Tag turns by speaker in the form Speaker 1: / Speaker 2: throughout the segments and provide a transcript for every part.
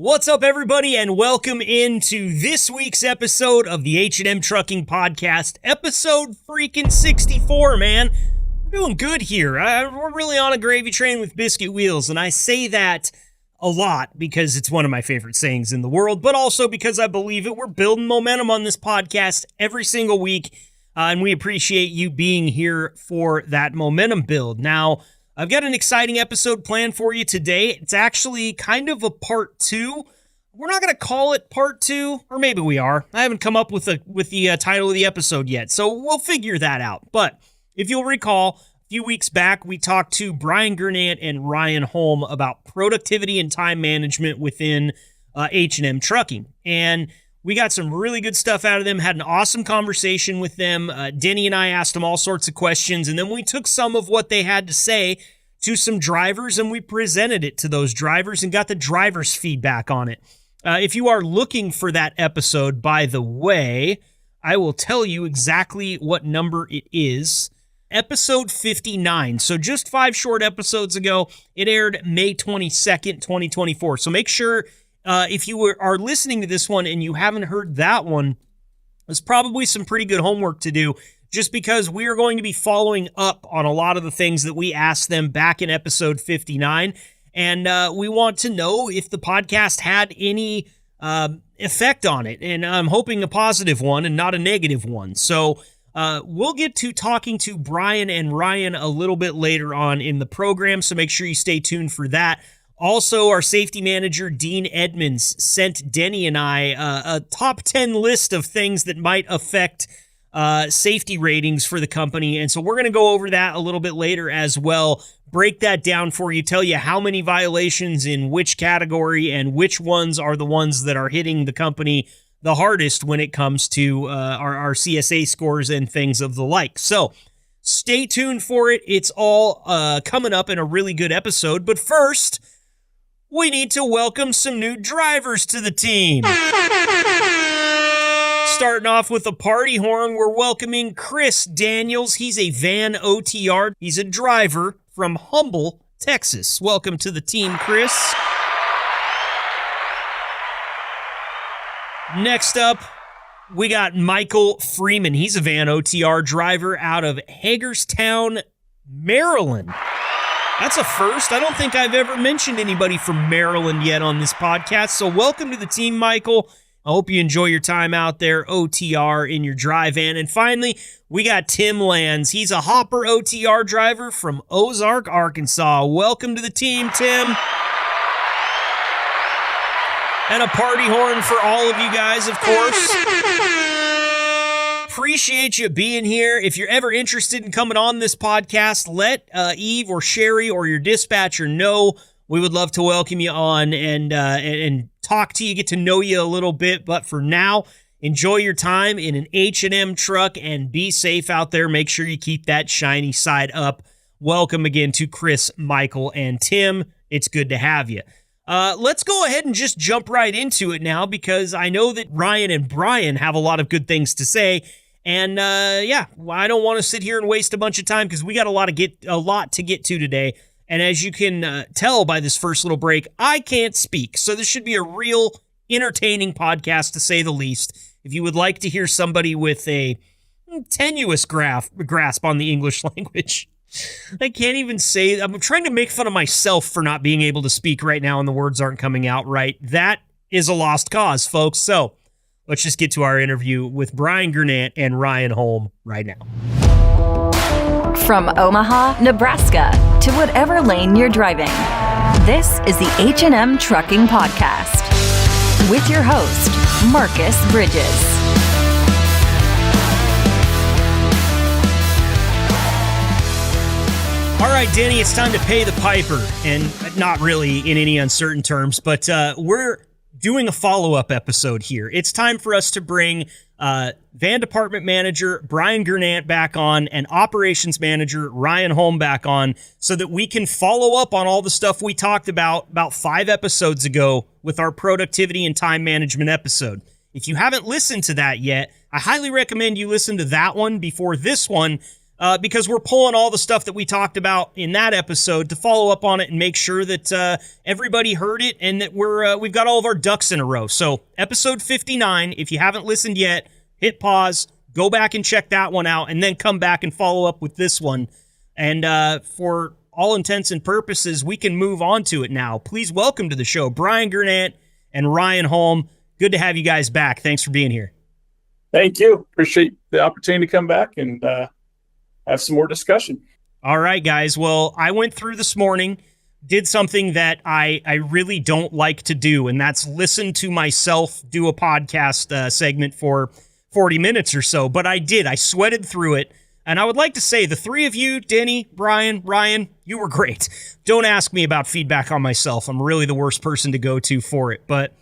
Speaker 1: What's up, everybody, and welcome into this week's episode of the H&M Trucking Podcast, episode freaking 64, man. We're doing good here. We're really on a gravy train with biscuit wheels, and I say that a lot because it's one of my favorite sayings in the world, but also because I believe it. We're building momentum on this podcast every single week, and we appreciate you being here for that momentum build. Now, I've got an exciting episode planned for you today. It's actually kind of a part two. We're not going to call it part two, or maybe we are. I haven't come up with the title of the episode yet, so we'll figure that out. But if you'll recall, a few weeks back, we talked to Brian Gurnant and Ryan Holm about productivity and time management within H&M Trucking. And we got some really good stuff out of them, had an awesome conversation with them. Denny and I asked them all sorts of questions, and then we took some of what they had to say to some drivers, and we presented it to those drivers and got the drivers' feedback on it. If you are looking for that episode, by the way, I will tell you exactly what number it is. Episode 59. So just 5 short episodes ago, it aired May 22nd, 2024. So make sure if you are listening to this one and you haven't heard that one, there's probably some pretty good homework to do, just because we are going to be following up on a lot of the things that we asked them back in episode 59. And we want to know if the podcast had any effect on it. And I'm hoping a positive one and not a negative one. So we'll get to talking to Brian and Ryan a little bit later on in the program. So make sure you stay tuned for that. Also, our safety manager, Dean Edmonds, sent Denny and I a top 10 list of things that might affect safety ratings for the company. And so we're going to go over that a little bit later as well, break that down for you, tell you how many violations in which category and which ones are the ones that are hitting the company the hardest when it comes to our CSA scores and things of the like. So stay tuned for it. It's all coming up in a really good episode. But first, we need to welcome some new drivers to the team. Starting off with a party horn, we're welcoming Chris Daniels. He's a van OTR. He's a driver from Humble, Texas. Welcome to the team, Chris. Next up, we got Michael Freeman. He's a van OTR driver out of Hagerstown, Maryland. That's a first. I don't think I've ever mentioned anybody from Maryland yet on this podcast. So welcome to the team, Michael. I hope you enjoy your time out there, OTR, in your dry van. And finally, we got Tim Lands. He's a hopper OTR driver from Ozark, Arkansas. Welcome to the team, Tim. And a party horn for all of you guys, of course. Appreciate you being here. If you're ever interested in coming on this podcast, let Eve or Sherry or your dispatcher know. We would love to welcome you on and talk to you, get to know you a little bit. But for now, enjoy your time in an H&M truck and be safe out there. Make sure you keep that shiny side up. Welcome again to Chris, Michael, and Tim. It's good to have you. Let's go ahead and just jump right into it now, because I know that Ryan and Brian have a lot of good things to say. And I don't want to sit here and waste a bunch of time, because we got a lot to get to today. And as you can tell by this first little break, I can't speak. So this should be a real entertaining podcast, to say the least. If you would like to hear somebody with a tenuous grasp on the English language, I can't even say. I'm trying to make fun of myself for not being able to speak right now and the words aren't coming out right. That is a lost cause, folks. So let's just get to our interview with Brian Gurnant and Ryan Holm right now.
Speaker 2: From Omaha, Nebraska, to whatever lane you're driving, this is the H&M Trucking Podcast with your host, Marcus Bridges.
Speaker 1: All right, Denny, it's time to pay the piper, and not really in any uncertain terms, but we're doing a follow-up episode here. It's time for us to bring van department manager Brian Gurnant back on and operations manager Ryan Holm back on, so that we can follow up on all the stuff we talked about 5 episodes ago with our productivity and time management episode. If you haven't listened to that yet, I highly recommend you listen to that one before this one, because we're pulling all the stuff that we talked about in that episode to follow up on it and make sure that everybody heard it and that we've got all of our ducks in a row. So episode 59, if you haven't listened yet, hit pause, go back and check that one out, and then come back and follow up with this one. And for all intents and purposes, we can move on to it now. Please welcome to the show Brian Gurnett and Ryan Holm. Good to have you guys back. Thanks for being here.
Speaker 3: Thank you. Appreciate the opportunity to come back and have some more discussion.
Speaker 1: All right, guys. Well, I went through this morning, did something that I really don't like to do, and that's listen to myself do a podcast segment for 40 minutes or so. But I did. I sweated through it. And I would like to say the three of you, Denny, Brian, Ryan, you were great. Don't ask me about feedback on myself. I'm really the worst person to go to for it. But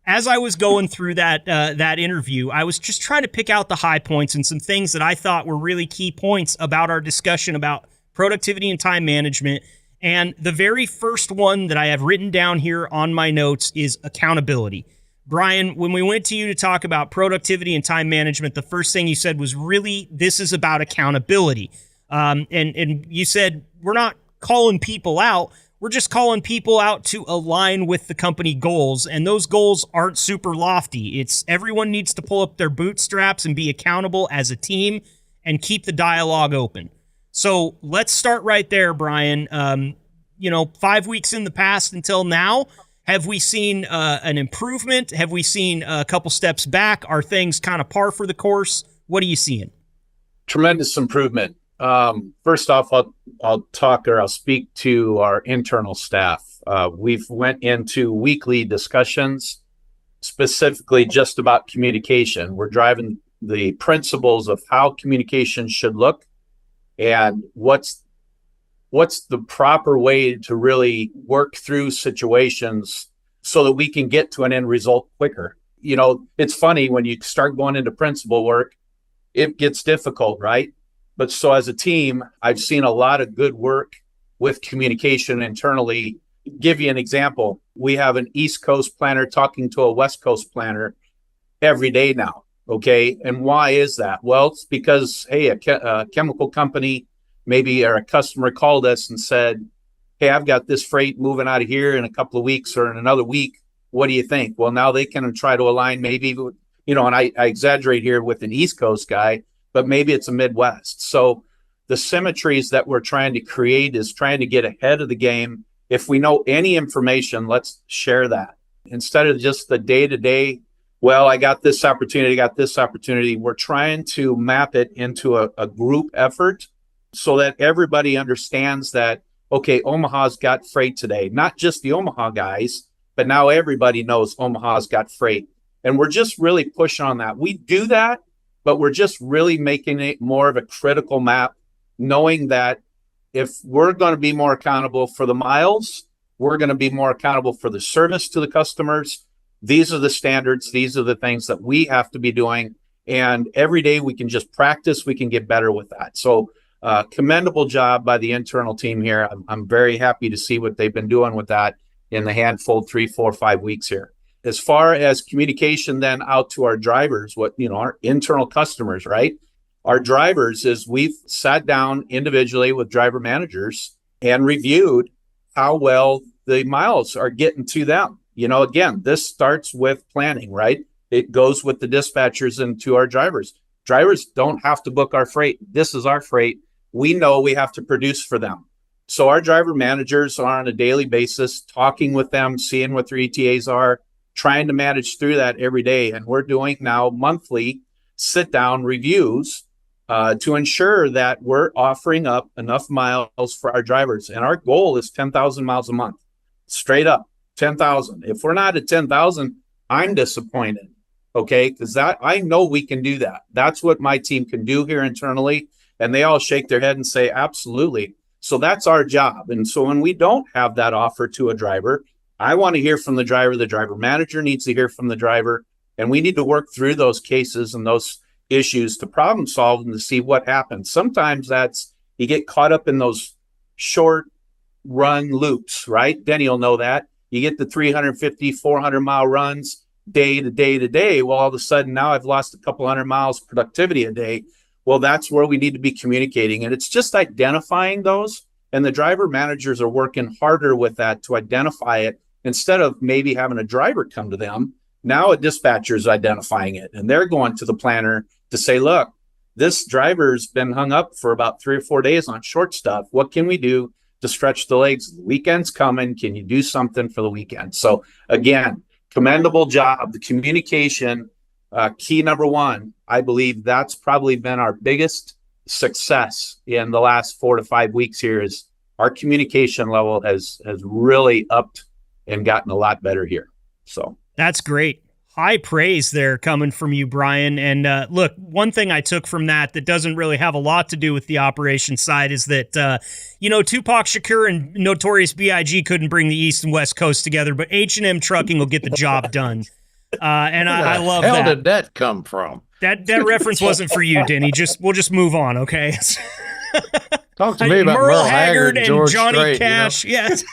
Speaker 1: as I was going through that interview, I was just trying to pick out the high points and some things that I thought were really key points about our discussion about productivity and time management. And the very first one that I have written down here on my notes is accountability. Brian, when we went to you to talk about productivity and time management, the first thing you said was really, this is about accountability. And you said, we're not calling people out. We're just calling people out to align with the company goals. And those goals aren't super lofty. It's everyone needs to pull up their bootstraps and be accountable as a team and keep the dialogue open. So let's start right there, Brian. 5 weeks in the past until now, have we seen an improvement? Have we seen a couple steps back? Are things kind of par for the course? What are you seeing?
Speaker 4: Tremendous improvement. First off, I'll speak to our internal staff. We've went into weekly discussions specifically just about communication. We're driving the principles of how communication should look and what's the proper way to really work through situations so that we can get to an end result quicker. It's funny when you start going into principle work, it gets difficult, right? But so as a team, I've seen a lot of good work with communication internally. Give you an example. We have an East Coast planner talking to a West Coast planner every day now. Okay. And why is that? Well, it's because, hey, a chemical company maybe or a customer called us and said, hey, I've got this freight moving out of here in a couple of weeks or in another week. What do you think? Well, now they can try to align maybe, and I exaggerate here with an East Coast guy, but maybe it's a Midwest. So the symmetries that we're trying to create is trying to get ahead of the game. If we know any information, let's share that. Instead of just the day-to-day, well, I got this opportunity, we're trying to map it into a group effort so that everybody understands that, okay, Omaha's got freight today, not just the Omaha guys, but now everybody knows Omaha's got freight. And we're just really pushing on that. We do that, but we're just really making it more of a critical map, knowing that if we're going to be more accountable for the miles, we're going to be more accountable for the service to the customers. These are the standards. These are the things that we have to be doing. And every day we can just practice, we can get better with that. So commendable job by the internal team here. I'm very happy to see what they've been doing with that in the handful 3, 4, 5 weeks here. As far as communication then out to our drivers, our internal customers, right? Our drivers is we've sat down individually with driver managers and reviewed how well the miles are getting to them. Again, this starts with planning, right? It goes with the dispatchers and to our drivers. Drivers don't have to book our freight. This is our freight. We know we have to produce for them. So our driver managers are on a daily basis talking with them, seeing what their ETAs are, trying to manage through that every day. And we're doing now monthly sit-down reviews to ensure that we're offering up enough miles for our drivers. And our goal is 10,000 miles a month, straight up 10,000. If we're not at 10,000, I'm disappointed. Okay, because I know we can do that. That's what my team can do here internally. And they all shake their head and say, absolutely. So that's our job. And so when we don't have that offer to a driver, I want to hear from the driver. The driver manager needs to hear from the driver. And we need to work through those cases and those issues to problem solve and to see what happens. Sometimes that's, you get caught up in those short run loops, right? Denny will know that. You get the 350, 400 mile runs day to day to day. Well, all of a sudden now I've lost a couple hundred miles productivity a day. Well, that's where we need to be communicating. And it's just identifying those. And the driver managers are working harder with that to identify it instead of maybe having a driver come to them. Now a dispatcher is identifying it and they're going to the planner to say, look, this driver's been hung up for about 3 or 4 days on short stuff. What can we do to stretch the legs? The weekend's coming. Can you do something for the weekend? So again, commendable job. The communication, key number one, I believe that's probably been our biggest success in the last 4 to 5 weeks here is our communication level has really upped and gotten a lot better here. So
Speaker 1: that's great. High praise there coming from you, Brian. And look, one thing I took from that doesn't really have a lot to do with the operation side is that, Tupac Shakur and Notorious B.I.G. couldn't bring the East and West Coast together, but H&M Trucking will get the job done. And I love that.
Speaker 5: Where did that come from?
Speaker 1: That reference wasn't for you, Denny. We'll just move on, okay?
Speaker 5: Talk to me about Merle Haggard and
Speaker 1: George
Speaker 5: Johnny
Speaker 1: Strait,
Speaker 5: Cash.
Speaker 1: Yes.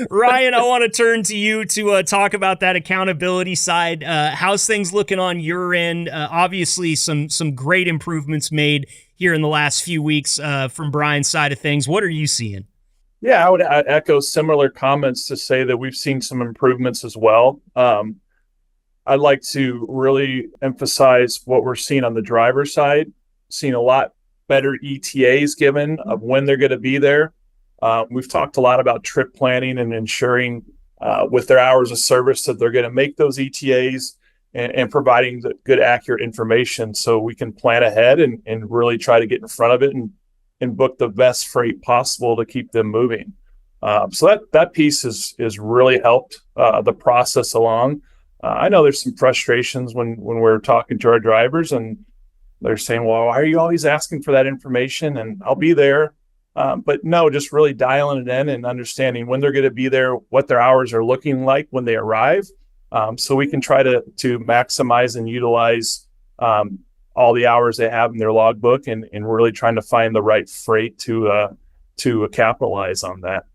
Speaker 1: Ryan, I want to turn to you to talk about that accountability side. How's things looking on your end? Obviously, some great improvements made here in the last few weeks from Brian's side of things. What are you seeing?
Speaker 3: Yeah, I would echo similar comments to say that we've seen some improvements as well. I'd like to really emphasize what we're seeing on the driver's side, seeing a lot better ETAs given of when they're going to be there. We've talked a lot about trip planning and ensuring with their hours of service that they're going to make those ETAs and providing the good, accurate information so we can plan ahead and really try to get in front of it and book the best freight possible to keep them moving. So that piece is really helped the process along. I know there's some frustrations when we're talking to our drivers and they're saying, well, why are you always asking for that information? And I'll be there. But no, just really dialing it in and understanding when they're going to be there, what their hours are looking like when they arrive. So we can try to maximize and utilize all the hours they have in their logbook and really trying to find the right freight to capitalize on that.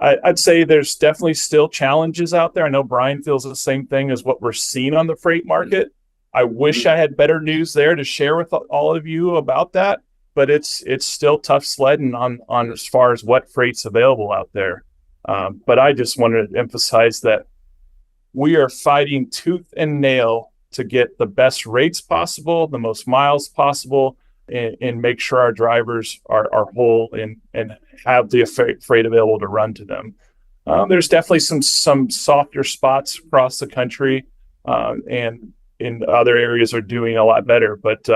Speaker 3: I'd say there's definitely still challenges out there. I know Brian feels the same thing as what we're seeing on the freight market. I wish I had better news there to share with all of you about that, but it's still tough sledding on as far as what freight's available out there. But I just wanted to emphasize that we are fighting tooth and nail to get the best rates possible, the most miles possible, and make sure our drivers are whole and have the freight available to run to them. There's definitely some softer spots across the country, and in other areas are doing a lot better. But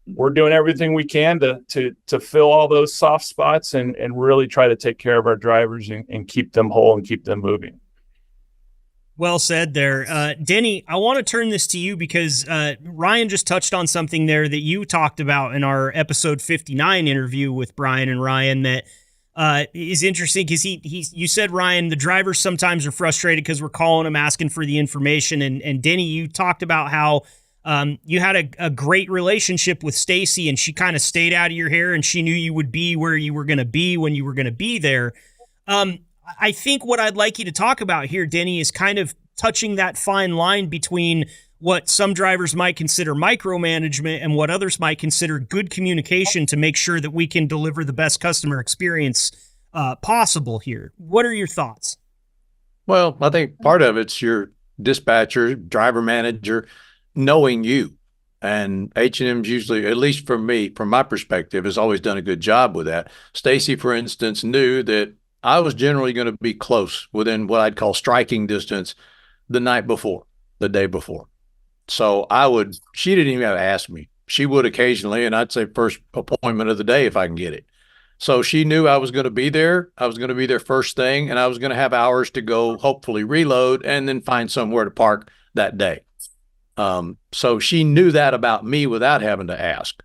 Speaker 3: we're doing everything we can to fill all those soft spots and really try to take care of our drivers and keep them whole and keep them moving.
Speaker 1: Well said there. Denny, I want to turn this to you because Ryan just touched on something there that you talked about in our episode 59 interview with Brian and Ryan that is interesting because you said, Ryan, the drivers sometimes are frustrated because we're calling them asking for the information. And Denny, you talked about how you had a great relationship with Stacy and she kind of stayed out of your hair and she knew you would be where you were going to be when you were going to be there. I think what I'd like you to talk about here, Denny, is kind of touching that fine line between what some drivers might consider micromanagement and what others might consider good communication to make sure that we can deliver the best customer experience possible here. What are your thoughts?
Speaker 5: Well, I think part of it's your dispatcher, driver manager, knowing you. And H&M's usually, at least for me, from my perspective, has always done a good job with that. Stacy, for instance, knew that I was generally going to be close within what I'd call striking distance the night before, the day before. So she didn't even have to ask me. She would occasionally, and I'd say first appointment of the day if I can get it. So she knew I was going to be there. I was going to be there first thing, and I was going to have hours to go, hopefully reload, and then find somewhere to park that day. So she knew that about me without having to ask.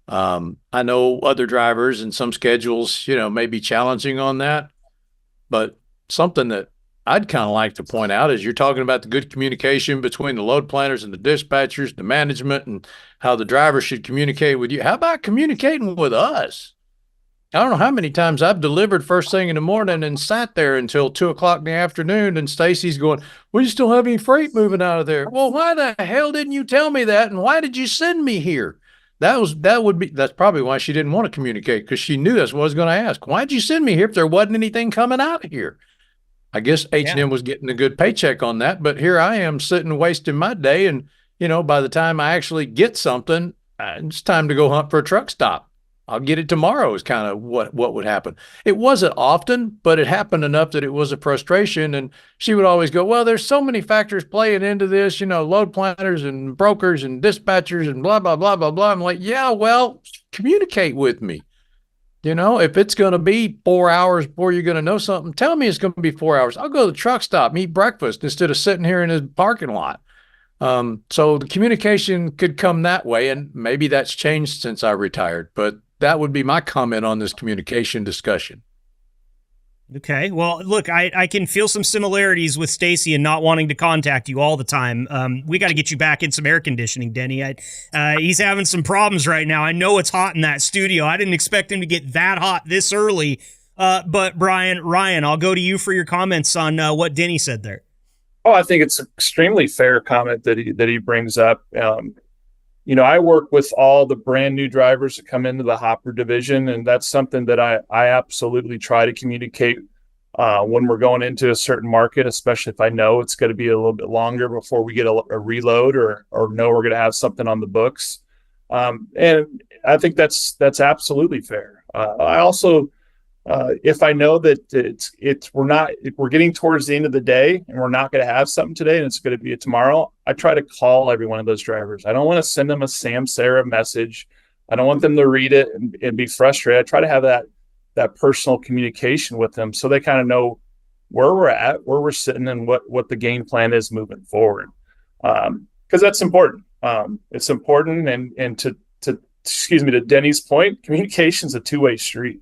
Speaker 5: I know other drivers and some schedules, may be challenging on that. But something that I'd kind of like to point out is you're talking about the good communication between the load planners and the dispatchers, the management, and how the driver should communicate with you. How about communicating with us? I don't know how many times I've delivered first thing in the morning and sat there until 2 o'clock in the afternoon. And Stacy's going, "We just don't have any freight moving out of there." Well, why the hell didn't you tell me that? And why did you send me here? That's probably why she didn't want to communicate, because she knew that's what I was going to ask. Why'd you send me here if there wasn't anything coming out of here? I guess H&M was getting a good paycheck on that, but here I am sitting wasting my day. And, by the time I actually get something, it's time to go hunt for a truck stop. I'll get it tomorrow is kind of what would happen. It wasn't often, but it happened enough that it was a frustration. And she would always go, "Well, there's so many factors playing into this, load planners and brokers and dispatchers and blah, blah, blah, blah, blah." I'm like, yeah, well, communicate with me. If it's going to be 4 hours before you're going to know something, tell me it's going to be 4 hours. I'll go to the truck stop, eat breakfast instead of sitting here in his parking lot. So the communication could come that way, and maybe that's changed since I retired, but that would be my comment on this communication discussion.
Speaker 1: Okay. Well, look, I can feel some similarities with Stacy and not wanting to contact you all the time. We got to get you back in some air conditioning, Denny. He's having some problems right now. I know it's hot in that studio. I didn't expect him to get that hot this early. But Ryan, I'll go to you for your comments on what Denny said there.
Speaker 3: Oh, I think it's an extremely fair comment that he brings up. I work with all the brand new drivers that come into the hopper division, and that's something that I absolutely try to communicate when we're going into a certain market, especially if I know it's going to be a little bit longer before we get a reload or know we're going to have something on the books. And I think that's absolutely fair. I also, if I know that we're getting towards the end of the day and we're not going to have something today and it's going to be tomorrow, I try to call every one of those drivers. I don't want to send them a Samsara message. I don't want them to read it and be frustrated. I try to have that personal communication with them so they kind of know where we're at, where we're sitting, and what the game plan is moving forward. Because that's important. It's important, and to Denny's point, communication is a two-way street.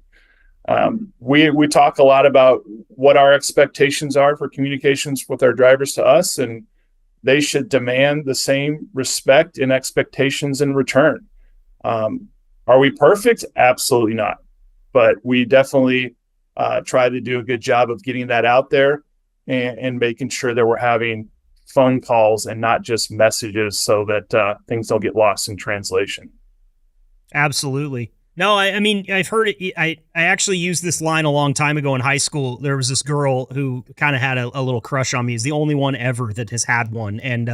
Speaker 3: We talk a lot about what our expectations are for communications with our drivers to us, and they should demand the same respect and expectations in return. Are we perfect? Absolutely not. But we definitely try to do a good job of getting that out there and making sure that we're having phone calls and not just messages so that things don't get lost in translation.
Speaker 1: Absolutely. No, I mean, I've heard it. I actually used this line a long time ago in high school. There was this girl who kind of had a little crush on me. Is the only one ever that has had one. And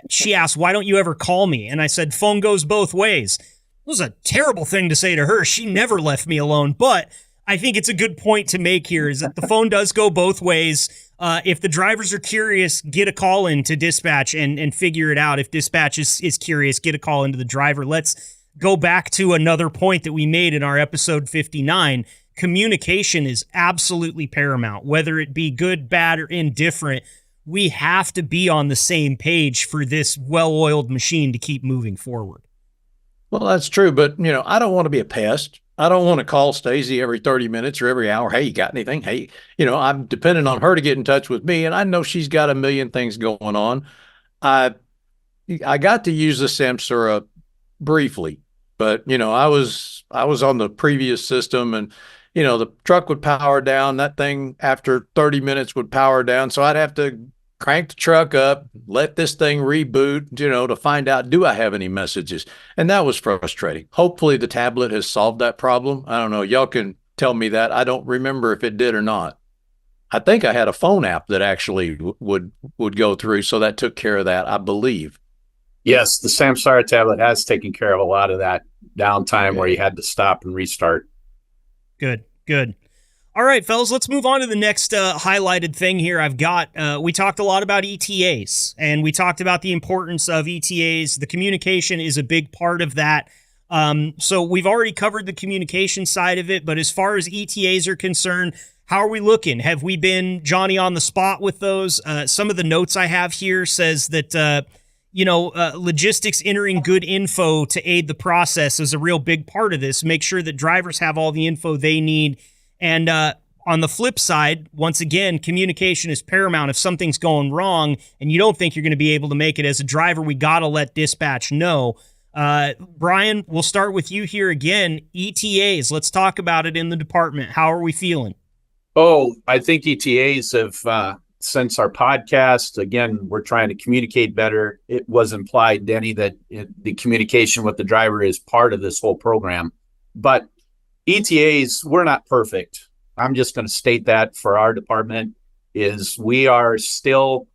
Speaker 1: she asked, "Why don't you ever call me?" And I said, "Phone goes both ways." It was a terrible thing to say to her. She never left me alone. But I think it's a good point to make here is that the phone does go both ways. If the drivers are curious, get a call in to dispatch and figure it out. If dispatch is curious, get a call into the driver. Let's go back to another point that we made in our episode 59. Communication is absolutely paramount, whether it be good, bad, or indifferent. We have to be on the same page for this well-oiled machine to keep moving forward.
Speaker 5: Well, that's true, but I don't want to be a pest. I don't want to call Stacey every 30 minutes or every hour. "Hey, you got anything?" Hey, I'm dependent on her to get in touch with me, and I know she's got a million things going on. I got to use the Samsara briefly, but I was on the previous system, and the truck would power down. That thing after 30 minutes would power down, so I'd have to crank the truck up, let this thing reboot, to find out, do I have any messages? And that was frustrating. Hopefully the tablet has solved that problem. I don't know. Y'all can tell me that. I don't remember if it did or not. I think I had a phone app that actually would go through, so that took care of that, I believe.
Speaker 4: Yes, the Samsara tablet has taken care of a lot of that downtime where you had to stop and restart.
Speaker 1: Good. All right, fellas, let's move on to the next highlighted thing here. We talked a lot about ETAs, and we talked about the importance of ETAs. The communication is a big part of that. So we've already covered the communication side of it, but as far as ETAs are concerned, how are we looking? Have we been Johnny on the spot with those? Some of the notes I have here says that, logistics entering good info to aid the process is a real big part of this. Make sure that drivers have all the info they need. And on the flip side, once again, communication is paramount. If something's going wrong and you don't think you're going to be able to make it as a driver, we got to let dispatch know. Brian, we'll start with you here again. ETAs, let's talk about it in the department. How are we feeling?
Speaker 4: Oh, I think ETAs have, since our podcast, again, we're trying to communicate better. It was implied, Denny, that the communication with the driver is part of this whole program. But ETAs, we're not perfect. I'm just going to state that for our department is we are still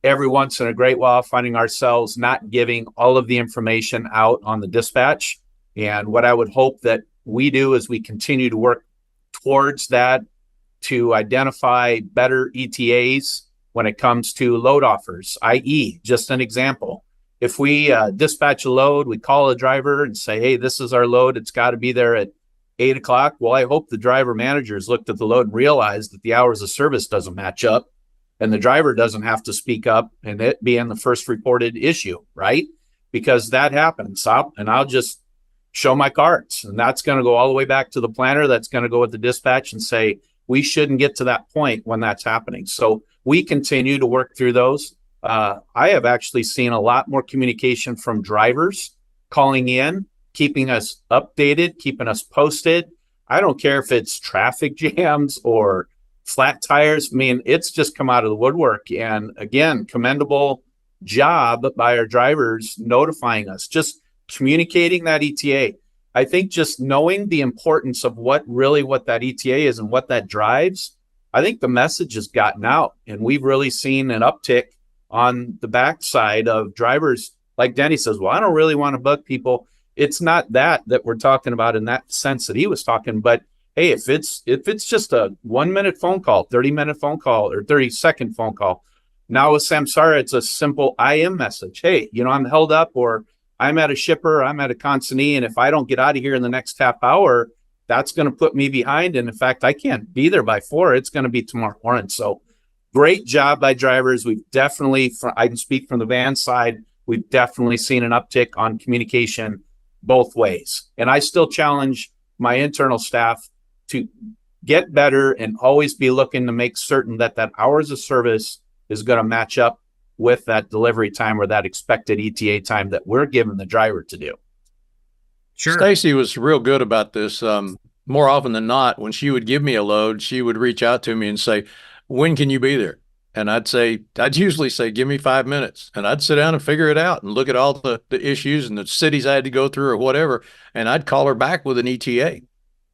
Speaker 4: every once in a great while finding ourselves not giving all of the information out on the dispatch. And what I would hope that we do is we continue to work towards that to identify better ETAs when it comes to load offers, i.e., just an example. If we dispatch a load, we call a driver and say, hey, this is our load. It's got to be there at 8 o'clock. Well, I hope the driver managers looked at the load and realized that the hours of service doesn't match up and the driver doesn't have to speak up and it being the first reported issue, right? Because that happens. I'll just show my cards, and that's going to go all the way back to the planner. That's going to go with the dispatch and say, we shouldn't get to that point when that's happening. So we continue to work through those. I have actually seen a lot more communication from drivers calling in, keeping us updated, keeping us posted. I don't care if it's traffic jams or flat tires. I mean, it's just come out of the woodwork. And again, commendable job by our drivers notifying us, just communicating that ETA. I think just knowing the importance of what that ETA is and what that drives, I think the message has gotten out, and we've really seen an uptick on the backside of drivers. Like Denny says, well, I don't really want to bug people. It's not that we're talking about in that sense that he was talking, but hey, if it's just a 1 minute phone call, 30-minute phone call, or 30-second phone call, now with Samsara, it's a simple IM message. Hey, I'm held up, or I'm at a shipper, I'm at a consignee, and if I don't get out of here in the next half hour, that's going to put me behind. And in fact, I can't be there by 4. It's going to be tomorrow morning. So great job by drivers. We've definitely, I can speak from the van side, we've definitely seen an uptick on communication both ways. And I still challenge my internal staff to get better and always be looking to make certain that hours of service is going to match up with that delivery time or that expected ETA time that we're giving the driver to do.
Speaker 5: Sure. Stacy was real good about this. More often than not, when she would give me a load, she would reach out to me and say, when can you be there? And I'd usually say, give me 5 minutes. And I'd sit down and figure it out and look at all the issues and the cities I had to go through or whatever. And I'd call her back with an ETA.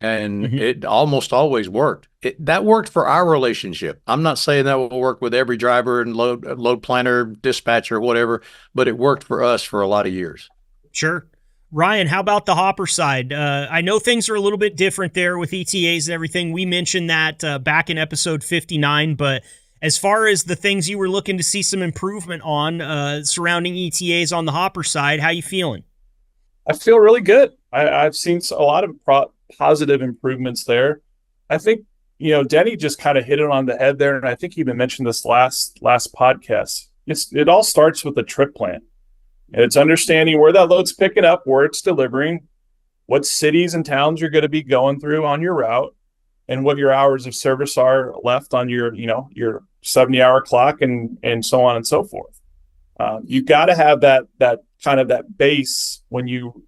Speaker 5: And it almost always worked. That worked for our relationship. I'm not saying that will work with every driver and load planner, dispatcher, whatever, but it worked for us for a lot of years.
Speaker 1: Sure. Ryan, how about the hopper side? I know things are a little bit different there with ETAs and everything. We mentioned that back in episode 59, but as far as the things you were looking to see some improvement on surrounding ETAs on the hopper side, how you feeling?
Speaker 3: I feel really good. I've seen a lot of positive improvements there. I think, Denny just kind of hit it on the head there. And I think he even mentioned this last podcast. It all starts with a trip plan. And it's understanding where that load's picking up, where it's delivering, what cities and towns you're going to be going through on your route, and what your hours of service are left on your 70-hour clock and so on and so forth. You got to have that kind of that base when you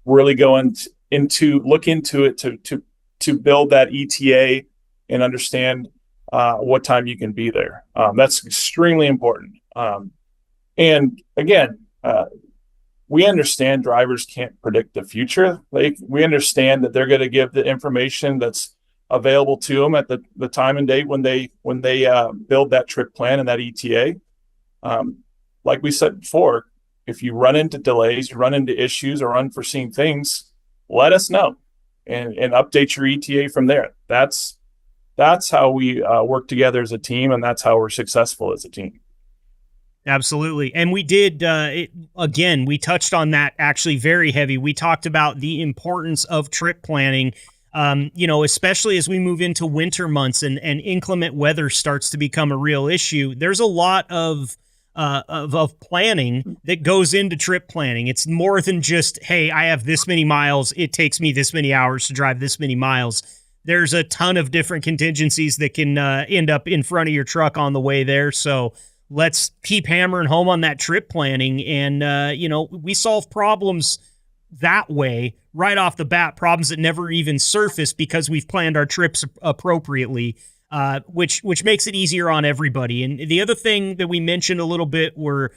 Speaker 3: really go look into it to build that ETA and understand what time you can be there. That's extremely important. And again, we understand drivers can't predict the future. We understand that they're going to give the information that's available to them at the time and date when they build that trip plan and that ETA. Like we said before, if you run into delays, you run into issues or unforeseen things, let us know and update your ETA from there. That's how we work together as a team, and that's how we're successful as a team.
Speaker 1: Absolutely. And we did, again, we touched on that actually very heavy. We talked about the importance of trip planning, especially as we move into winter months and inclement weather starts to become a real issue. There's a lot of planning that goes into trip planning. It's more than just, hey, I have this many miles. It takes me this many hours to drive this many miles. There's a ton of different contingencies that can end up in front of your truck on the way there. So let's keep hammering home on that trip planning. And, we solve problems that way right off the bat, problems that never even surface because we've planned our trips appropriately, which makes it easier on everybody. And the other thing that we mentioned a little bit were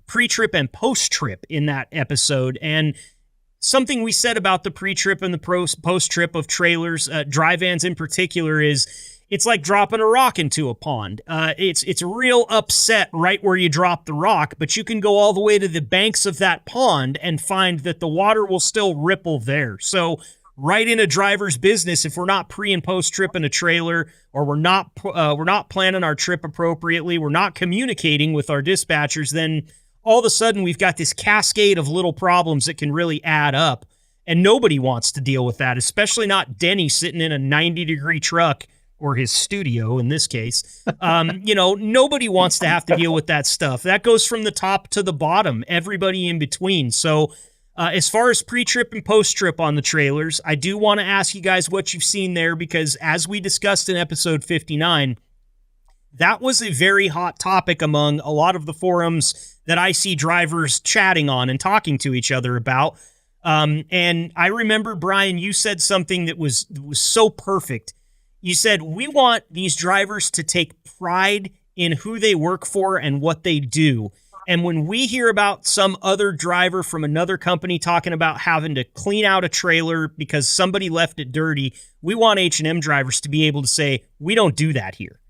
Speaker 1: pre-trip and post-trip in that episode. And something we said about the pre-trip and the post-trip of trailers, dry vans in particular, is it's like dropping a rock into a pond. It's real upset right where you drop the rock, but you can go all the way to the banks of that pond and find that the water will still ripple there. So right in a driver's business, if we're not pre and post trip in a trailer, or we're not planning our trip appropriately, we're not communicating with our dispatchers, then all of a sudden we've got this cascade of little problems that can really add up. And nobody wants to deal with that, especially not Denny sitting in a 90-degree truck, or his studio in this case. Nobody wants to have to deal with that stuff. That goes from the top to the bottom, everybody in between. So as far as pre-trip and post-trip on the trailers, I do want to ask you guys what you've seen there, because as we discussed in episode 59, that was a very hot topic among a lot of the forums that I see drivers chatting on and talking to each other about. And I remember, Brian, you said something that was so perfect. You said, we want these drivers to take pride in who they work for and what they do. And when we hear about some other driver from another company talking about having to clean out a trailer because somebody left it dirty, we want H&M drivers to be able to say, we don't do that here.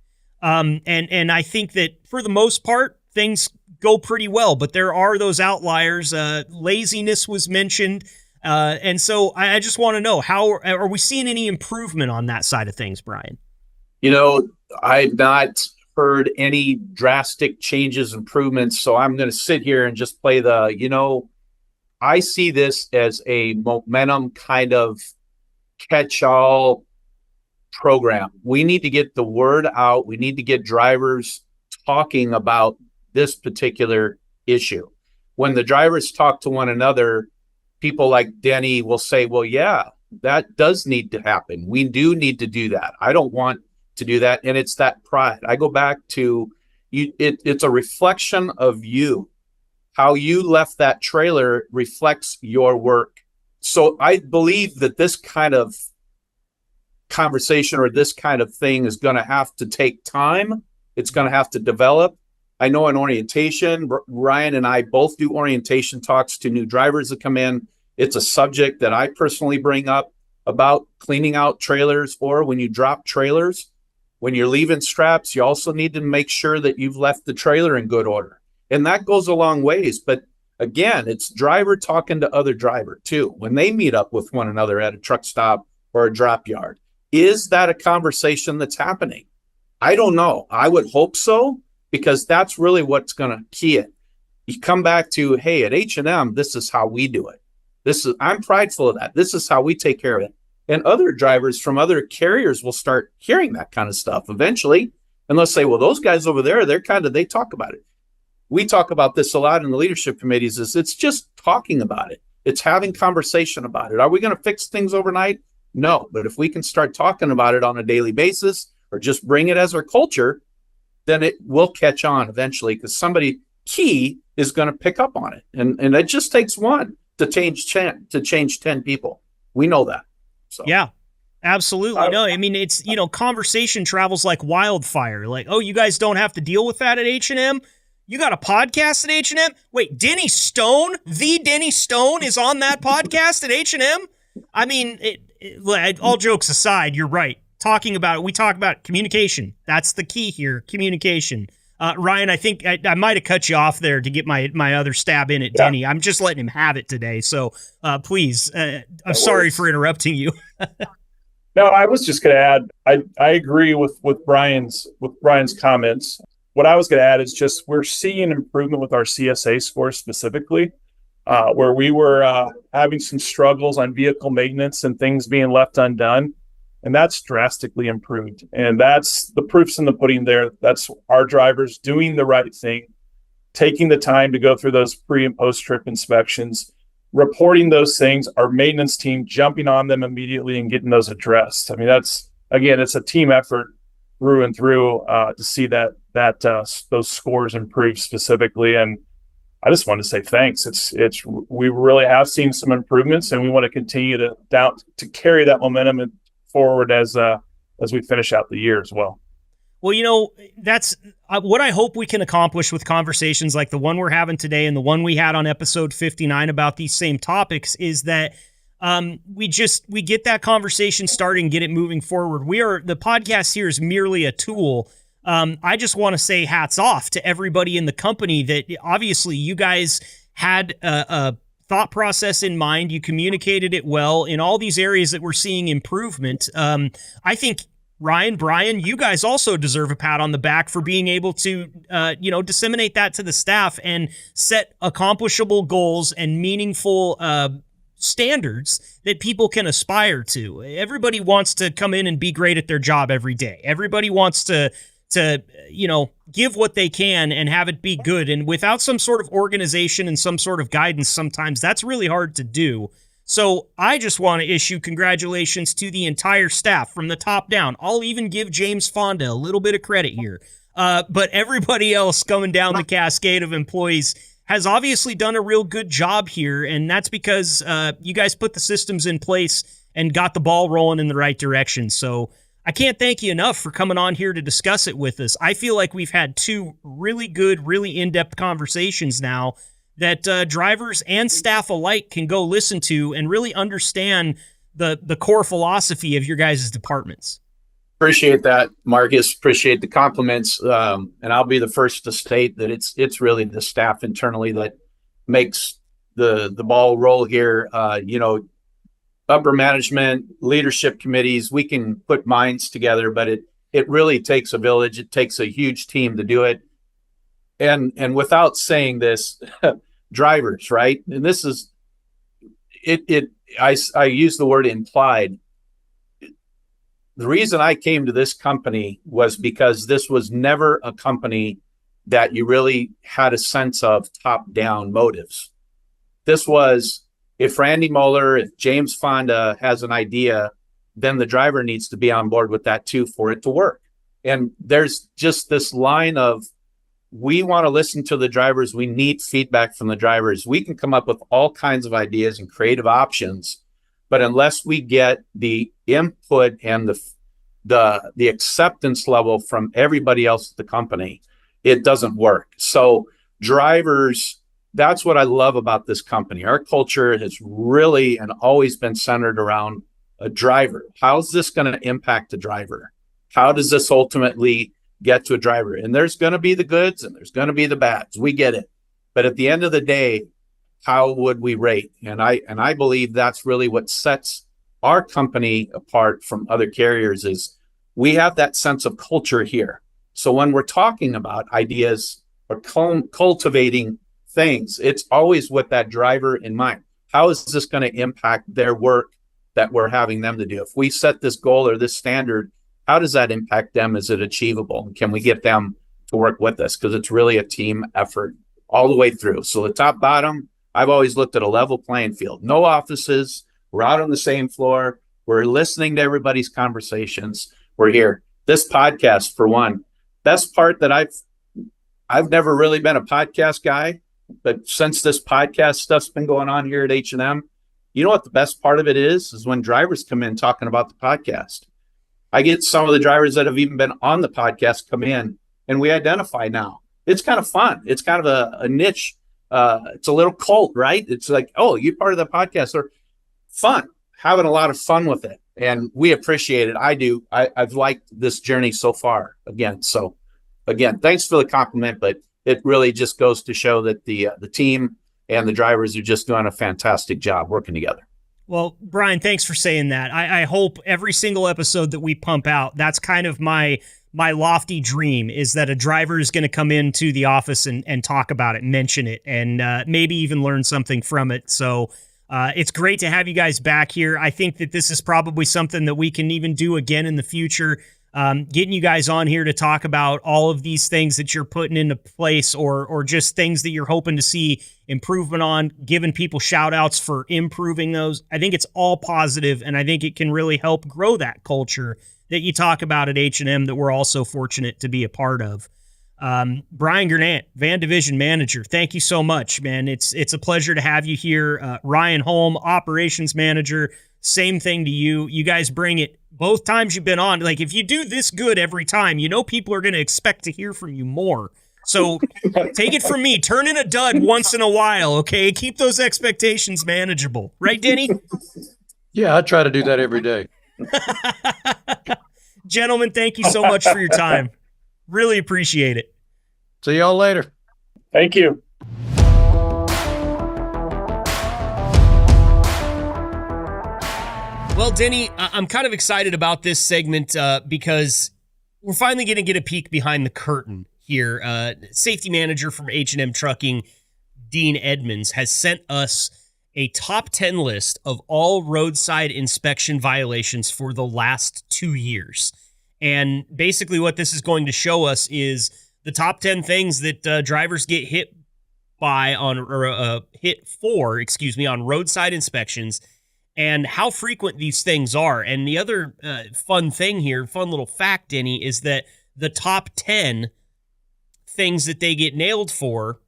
Speaker 1: And I think that for the most part, things go pretty well, but there are those outliers. Laziness was mentioned. And so I just want to know, how are we seeing any improvement on that side of things, Brian?
Speaker 4: I've not heard any drastic changes, improvements. So I'm going to sit here and just play I see this as a momentum kind of catch-all program. We need to get the word out. We need to get drivers talking about this particular issue. When the drivers talk to one another, people like Denny will say, well, yeah, that does need to happen. We do need to do that. I don't want to do that. And it's that pride. I go back to you. It's a reflection of you. How you left that trailer reflects your work. So I believe that this kind of conversation or this kind of thing is going to have to take time. It's going to have to develop. I know in orientation, Ryan and I both do orientation talks to new drivers that come in. It's a subject that I personally bring up about cleaning out trailers, or when you drop trailers, when you're leaving straps, you also need to make sure that you've left the trailer in good order. And that goes a long ways. But again, it's driver talking to other driver too. When they meet up with one another at a truck stop or a drop yard, is that a conversation that's happening? I don't know. I would hope so, because that's really what's going to key it. You come back to, hey, at H&M, this is how we do it. I'm prideful of that. This is how we take care of it. And other drivers from other carriers will start hearing that kind of stuff eventually. And they'll say, well, those guys over there, they talk about it. We talk about this a lot in the leadership committees. It's just talking about it. It's having conversation about it. Are we going to fix things overnight? No. But if we can start talking about it on a daily basis, or just bring it as our culture, then it will catch on eventually, because somebody key is going to pick up on it. And it just takes one to change 10 people. We know that. So.
Speaker 1: Yeah, absolutely. No, I mean, it's, conversation travels like wildfire. Like, oh, you guys don't have to deal with that at H&M? You got a podcast at H&M? Wait, Denny Stone? The Denny Stone is on that podcast at H&M? I mean, all jokes aside, you're right. We talk about communication. That's the key here, communication. Ryan, I think I might have cut you off there to get my other stab in at Denny. I'm just letting him have it today. So please, I'm sorry for interrupting you.
Speaker 3: No, I was just going to add, I agree with Brian's comments. What I was going to add is just, we're seeing improvement with our CSA score specifically, where we were having some struggles on vehicle maintenance and things being left undone. And that's drastically improved. And that's the proof's in the pudding there. That's our drivers doing the right thing, taking the time to go through those pre and post trip inspections, reporting those things, our maintenance team jumping on them immediately and getting those addressed. I mean, it's a team effort through and through to see that that those scores improved specifically. And I just want to say thanks. We really have seen some improvements, and we want to continue to carry that momentum forward as we finish out the year as well.
Speaker 1: Well, that's what I hope we can accomplish with conversations like the one we're having today and the one we had on episode 59 about these same topics is that we get that conversation started and get it moving forward. The podcast here is merely a tool. I just want to say hats off to everybody in the company that obviously you guys had a thought process in mind. You communicated it well in all these areas that we're seeing improvement. I think Ryan, Brian, you guys also deserve a pat on the back for being able to, disseminate that to the staff and set accomplishable goals and meaningful standards that people can aspire to. Everybody wants to come in and be great at their job every day. Everybody wants to give what they can and have it be good. And without some sort of organization and some sort of guidance, sometimes that's really hard to do. So I just want to issue congratulations to the entire staff from the top down. I'll even give James Fonda a little bit of credit here. But everybody else coming down the cascade of employees has obviously done a real good job here. And that's because you guys put the systems in place and got the ball rolling in the right direction. So I can't thank you enough for coming on here to discuss it with us. I feel like we've had two really good, really in-depth conversations now that drivers and staff alike can go listen to and really understand the core philosophy of your guys' departments.
Speaker 4: Appreciate that, Marcus. Appreciate the compliments. And I'll be the first to state that it's really the staff internally that makes the ball roll here. Upper management, leadership committees, we can put minds together, but it really takes a village. It takes a huge team to do it. And without saying this, drivers, right? And this is it. I use the word implied. The reason I came to this company was because this was never a company that you really had a sense of top-down motives. This was, if Randy Moeller, if James Fonda has an idea, then the driver needs to be on board with that too for it to work. And there's just this line of, we want to listen to the drivers. We need feedback from the drivers. We can come up with all kinds of ideas and creative options, but unless we get the input and the acceptance level from everybody else at the company, it doesn't work. So drivers, that's what I love about this company. Our culture has really and always been centered around a driver. How's this going to impact the driver? How does this ultimately get to a driver? And there's going to be the goods and there's going to be the bads. We get it. But at the end of the day, how would we rate? And I believe that's really what sets our company apart from other carriers is we have that sense of culture here. So when we're talking about ideas or cultivating things, it's always with that driver in mind. How is this going to impact their work that we're having them to do? If we set this goal or this standard, how does that impact them? Is it achievable? Can we get them to work with us? Because it's really a team effort all the way through. So the top, bottom, I've always looked at a level playing field. No offices. We're out on the same floor. We're listening to everybody's conversations. We're here. This podcast, for one, best part that I've never really been a podcast guy, but since this podcast stuff's been going on here at H&M, you know what the best part of it is when drivers come in talking about the podcast. I get some of the drivers that have even been on the podcast come in and we identify now. It's kind of fun. It's kind of a niche. It's a little cult, right? It's like, oh, you're part of the podcast, or fun, having a lot of fun with it. And we appreciate it. I do. I've liked this journey so far again. So again, thanks for the compliment, but it really just goes to show that the team and the drivers are just doing a fantastic job working together.
Speaker 1: Well, Brian, thanks for saying that. I hope every single episode that we pump out, that's kind of my lofty dream, is that a driver is going to come into the office and talk about it, mention it, and maybe even learn something from it. So it's great to have you guys back here. I think that this is probably something that we can even do again in the future. Getting you guys on here to talk about all of these things that you're putting into place or just things that you're hoping to see improvement on, giving people shout outs for improving those. I think it's all positive, and I think it can really help grow that culture that you talk about at H&M that we're also fortunate to be a part of. Brian Gurnett, Van Division Manager, thank you so much, man. It's a pleasure to have you here. Ryan Holm, Operations Manager, same thing to you. You guys bring it both times you've been on. Like, if you do this good every time, you know people are going to expect to hear from you more. So take it from me. Turn in a dud once in a while, okay? Keep those expectations manageable. Right, Denny?
Speaker 5: Yeah, I try to do that every day.
Speaker 1: Gentlemen, thank you so much for your time. Really appreciate it.
Speaker 5: See y'all later.
Speaker 3: Thank you.
Speaker 1: Well, Denny, I'm kind of excited about this segment because we're finally going to get a peek behind the curtain here. Safety manager from H&M Trucking, Dean Edmonds, has sent us a top 10 list of all roadside inspection violations for the last 2 years. And basically what this is going to show us is the top 10 things that drivers get hit on roadside inspections, and how frequent these things are. And the other fun little fact, Denny, is that the top 10 things that they get nailed for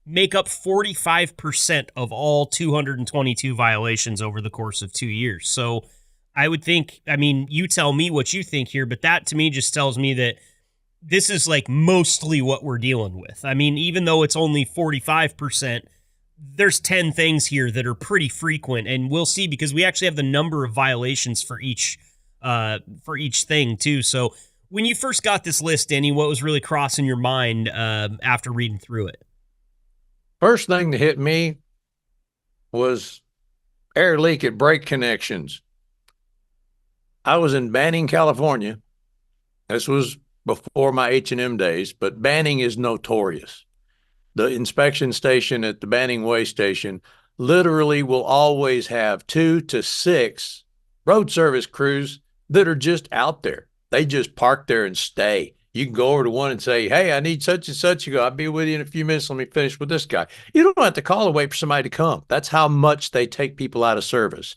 Speaker 1: make up 45% of all 222 violations over the course of 2 years. So I would think, I mean, you tell me what you think here, but that to me just tells me that this is like mostly what we're dealing with. I mean, even though it's only 45%, there's 10 things here that are pretty frequent, and we'll see because we actually have the number of violations for each thing too. So when you first got this list, Danny, what was really crossing your mind after reading through it?
Speaker 5: First thing that hit me was air leak at brake connections. I was in Banning, California. This was before my H&M days, but Banning is notorious. The inspection station at the Banning Way Station literally will always have 2 to 6 road service crews that are just out there. They just park there and stay. You can go over to one and say, hey, I need such and such. You go, I'll be with you in a few minutes. Let me finish with this guy. You don't have to call and wait for somebody to come. That's how much they take people out of service.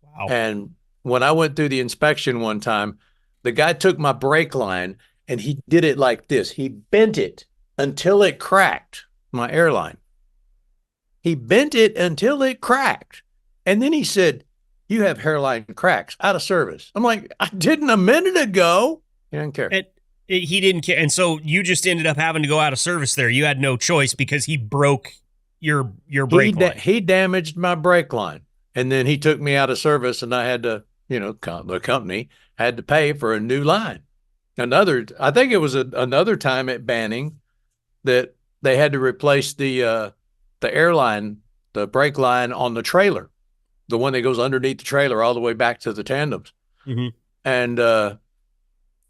Speaker 1: Wow.
Speaker 5: And when I went through the inspection one time, the guy took my brake line and he did it like this. He bent it until it cracked. My airline. He bent it until it cracked. And then he said, you have hairline cracks, out of service. I'm like, I didn't a minute ago. He didn't care.
Speaker 1: He didn't care. And so you just ended up having to go out of service there. You had no choice because he broke your brake line.
Speaker 5: He damaged my brake line. And then he took me out of service and I had to, the company had to pay for a new line. I think it was another time at Banning that they had to replace the airline, the brake line on the trailer, the one that goes underneath the trailer all the way back to the tandems.
Speaker 1: Mm-hmm.
Speaker 5: And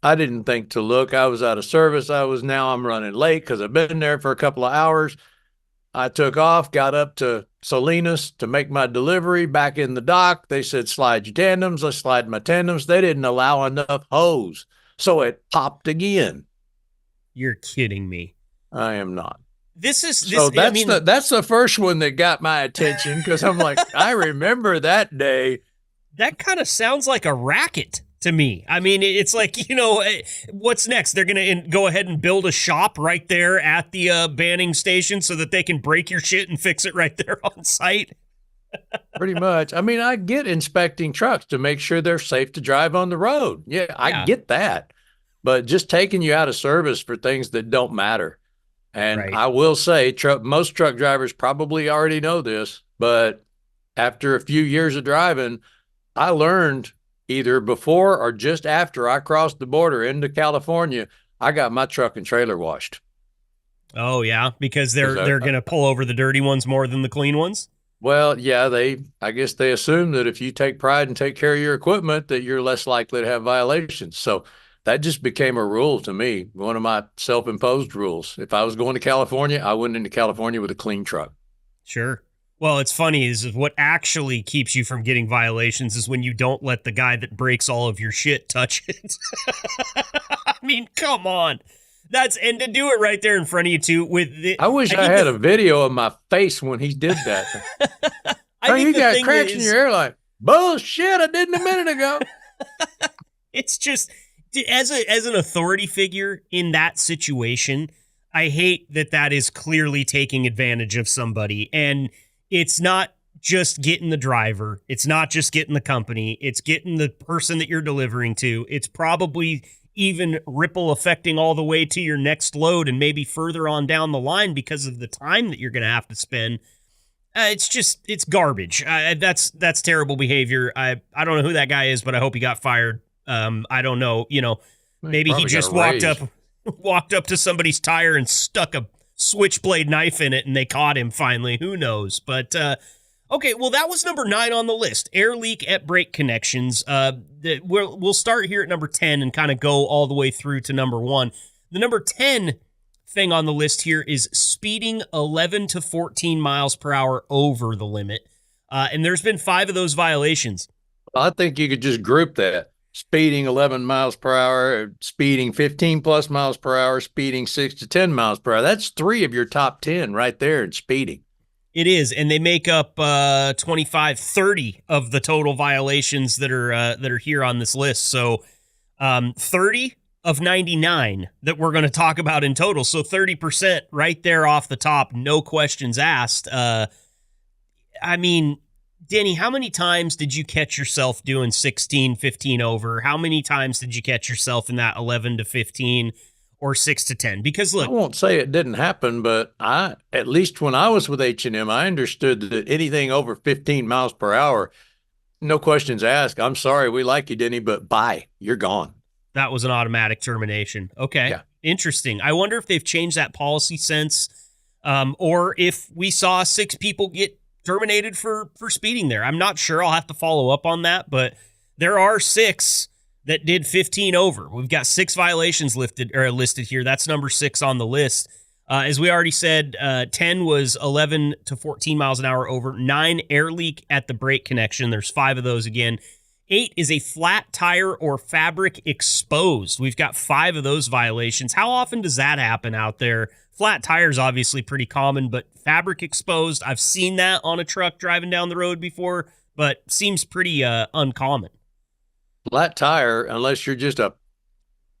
Speaker 5: I didn't think to look. I was out of service. I'm running late because I've been there for a couple of hours. I took off, got up to Salinas to make my delivery back in the dock. They said, slide your tandems. I slide my tandems. They didn't allow enough hose. So it popped again.
Speaker 1: You're kidding me.
Speaker 5: I am not.
Speaker 1: That's
Speaker 5: the first one that got my attention because I'm like, I remember that day.
Speaker 1: That kind of sounds like a racket to me. I mean, it's like, what's next? They're going to go ahead and build a shop right there at the Banning station so that they can break your shit and fix it right there on site.
Speaker 5: Pretty much. I mean, I get inspecting trucks to make sure they're safe to drive on the road. Yeah, I get that. But just taking you out of service for things that don't matter. And right. I will say, most truck drivers probably already know this, but after a few years of driving, I learned either before or just after I crossed the border into California, I got my truck and trailer washed.
Speaker 1: Oh, yeah, because they're going to pull over the dirty ones more than the clean ones?
Speaker 5: Well, yeah, I guess they assume that if you take pride and take care of your equipment, that you're less likely to have violations. So that just became a rule to me, one of my self-imposed rules. If I was going to California, I went into California with a clean truck.
Speaker 1: Sure. Well, it's funny is what actually keeps you from getting violations is when you don't let the guy that breaks all of your shit touch it. I mean, come on. And to do it right there in front of you too
Speaker 5: I wish I had a video of my face when he did that. You got cracks in your airline. Bullshit, I didn't a minute ago.
Speaker 1: It's just as an authority figure in that situation, I hate that is clearly taking advantage of somebody. And it's not just getting the driver. It's not just getting the company. It's getting the person that you're delivering to. It's probably even ripple affecting all the way to your next load and maybe further on down the line because of the time that you're going to have to spend. It's garbage. That's terrible behavior. I don't know who that guy is, but I hope he got fired. I don't know. Maybe he just walked up to somebody's tire and stuck a switchblade knife in it and they caught him finally. Who knows? But, okay, well, that was number 9 on the list. Air leak at brake connections. We'll start here at number 10 and kind of go all the way through to number 1. The number 10 thing on the list here is speeding 11 to 14 miles per hour over the limit. And there's been 5 of those violations.
Speaker 5: I think you could just group that. Speeding 11 miles per hour, speeding 15 plus miles per hour, speeding 6 to 10 miles per hour. That's 3 of your top 10 right there in speeding.
Speaker 1: It is, and they make up 25, 30 of the total violations that are here on this list. So 30 of 99 that we're going to talk about in total. So 30% right there off the top, no questions asked. I mean, Denny, how many times did you catch yourself doing 16, 15 over? How many times did you catch yourself in that 11 to 15 or 6 to 10? Because look,
Speaker 5: I won't say it didn't happen, but at least when I was with H&M, I understood that anything over 15 miles per hour, no questions asked. I'm sorry, we like you, Denny, but bye, you're gone.
Speaker 1: That was an automatic termination. Okay, yeah. Interesting. I wonder if they've changed that policy since, or if we saw 6 people get terminated for speeding there. I'm not sure. I'll have to follow up on that, but there are 6 that did 15 over. We've got 6 violations listed here. That's number 6 on the list. As we already said, 10 was 11 to 14 miles an hour over. 9, air leak at the brake connection. There's 5 of those again. 8 is a flat tire or fabric exposed. We've got 5 of those violations. How often does that happen out there? Flat tires obviously pretty common, but fabric exposed, I've seen that on a truck driving down the road before, but seems pretty uncommon.
Speaker 5: Flat tire, unless you're just a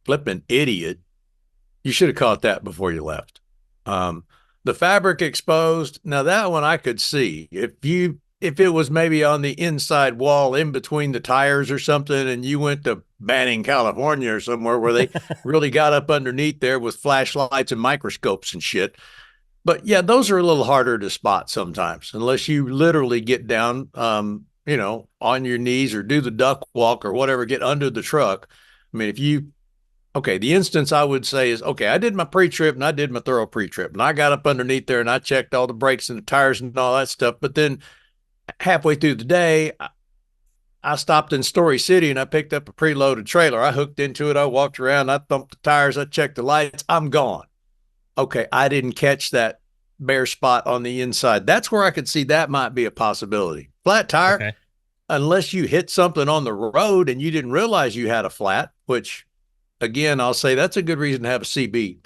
Speaker 5: flipping idiot, you should have caught that before you left. The fabric exposed, now that one I could see. If it was maybe on the inside wall in between the tires or something, and you went to Banning, California or somewhere where they really got up underneath there with flashlights and microscopes and shit. But yeah, those are a little harder to spot sometimes, unless you literally get down, on your knees or do the duck walk or whatever, get under the truck. I mean, the instance I would say is, okay, I did my pre-trip and I did my thorough pre-trip and I got up underneath there and I checked all the brakes and the tires and all that stuff. But then halfway through the day, I stopped in Story City and I picked up a preloaded trailer. I hooked into it. I walked around. I thumped the tires. I checked the lights. I'm gone. Okay, I didn't catch that bare spot on the inside. That's where I could see that might be a possibility. Flat tire, okay. Unless you hit something on the road and you didn't realize you had a flat, which, again, I'll say that's a good reason to have a CB,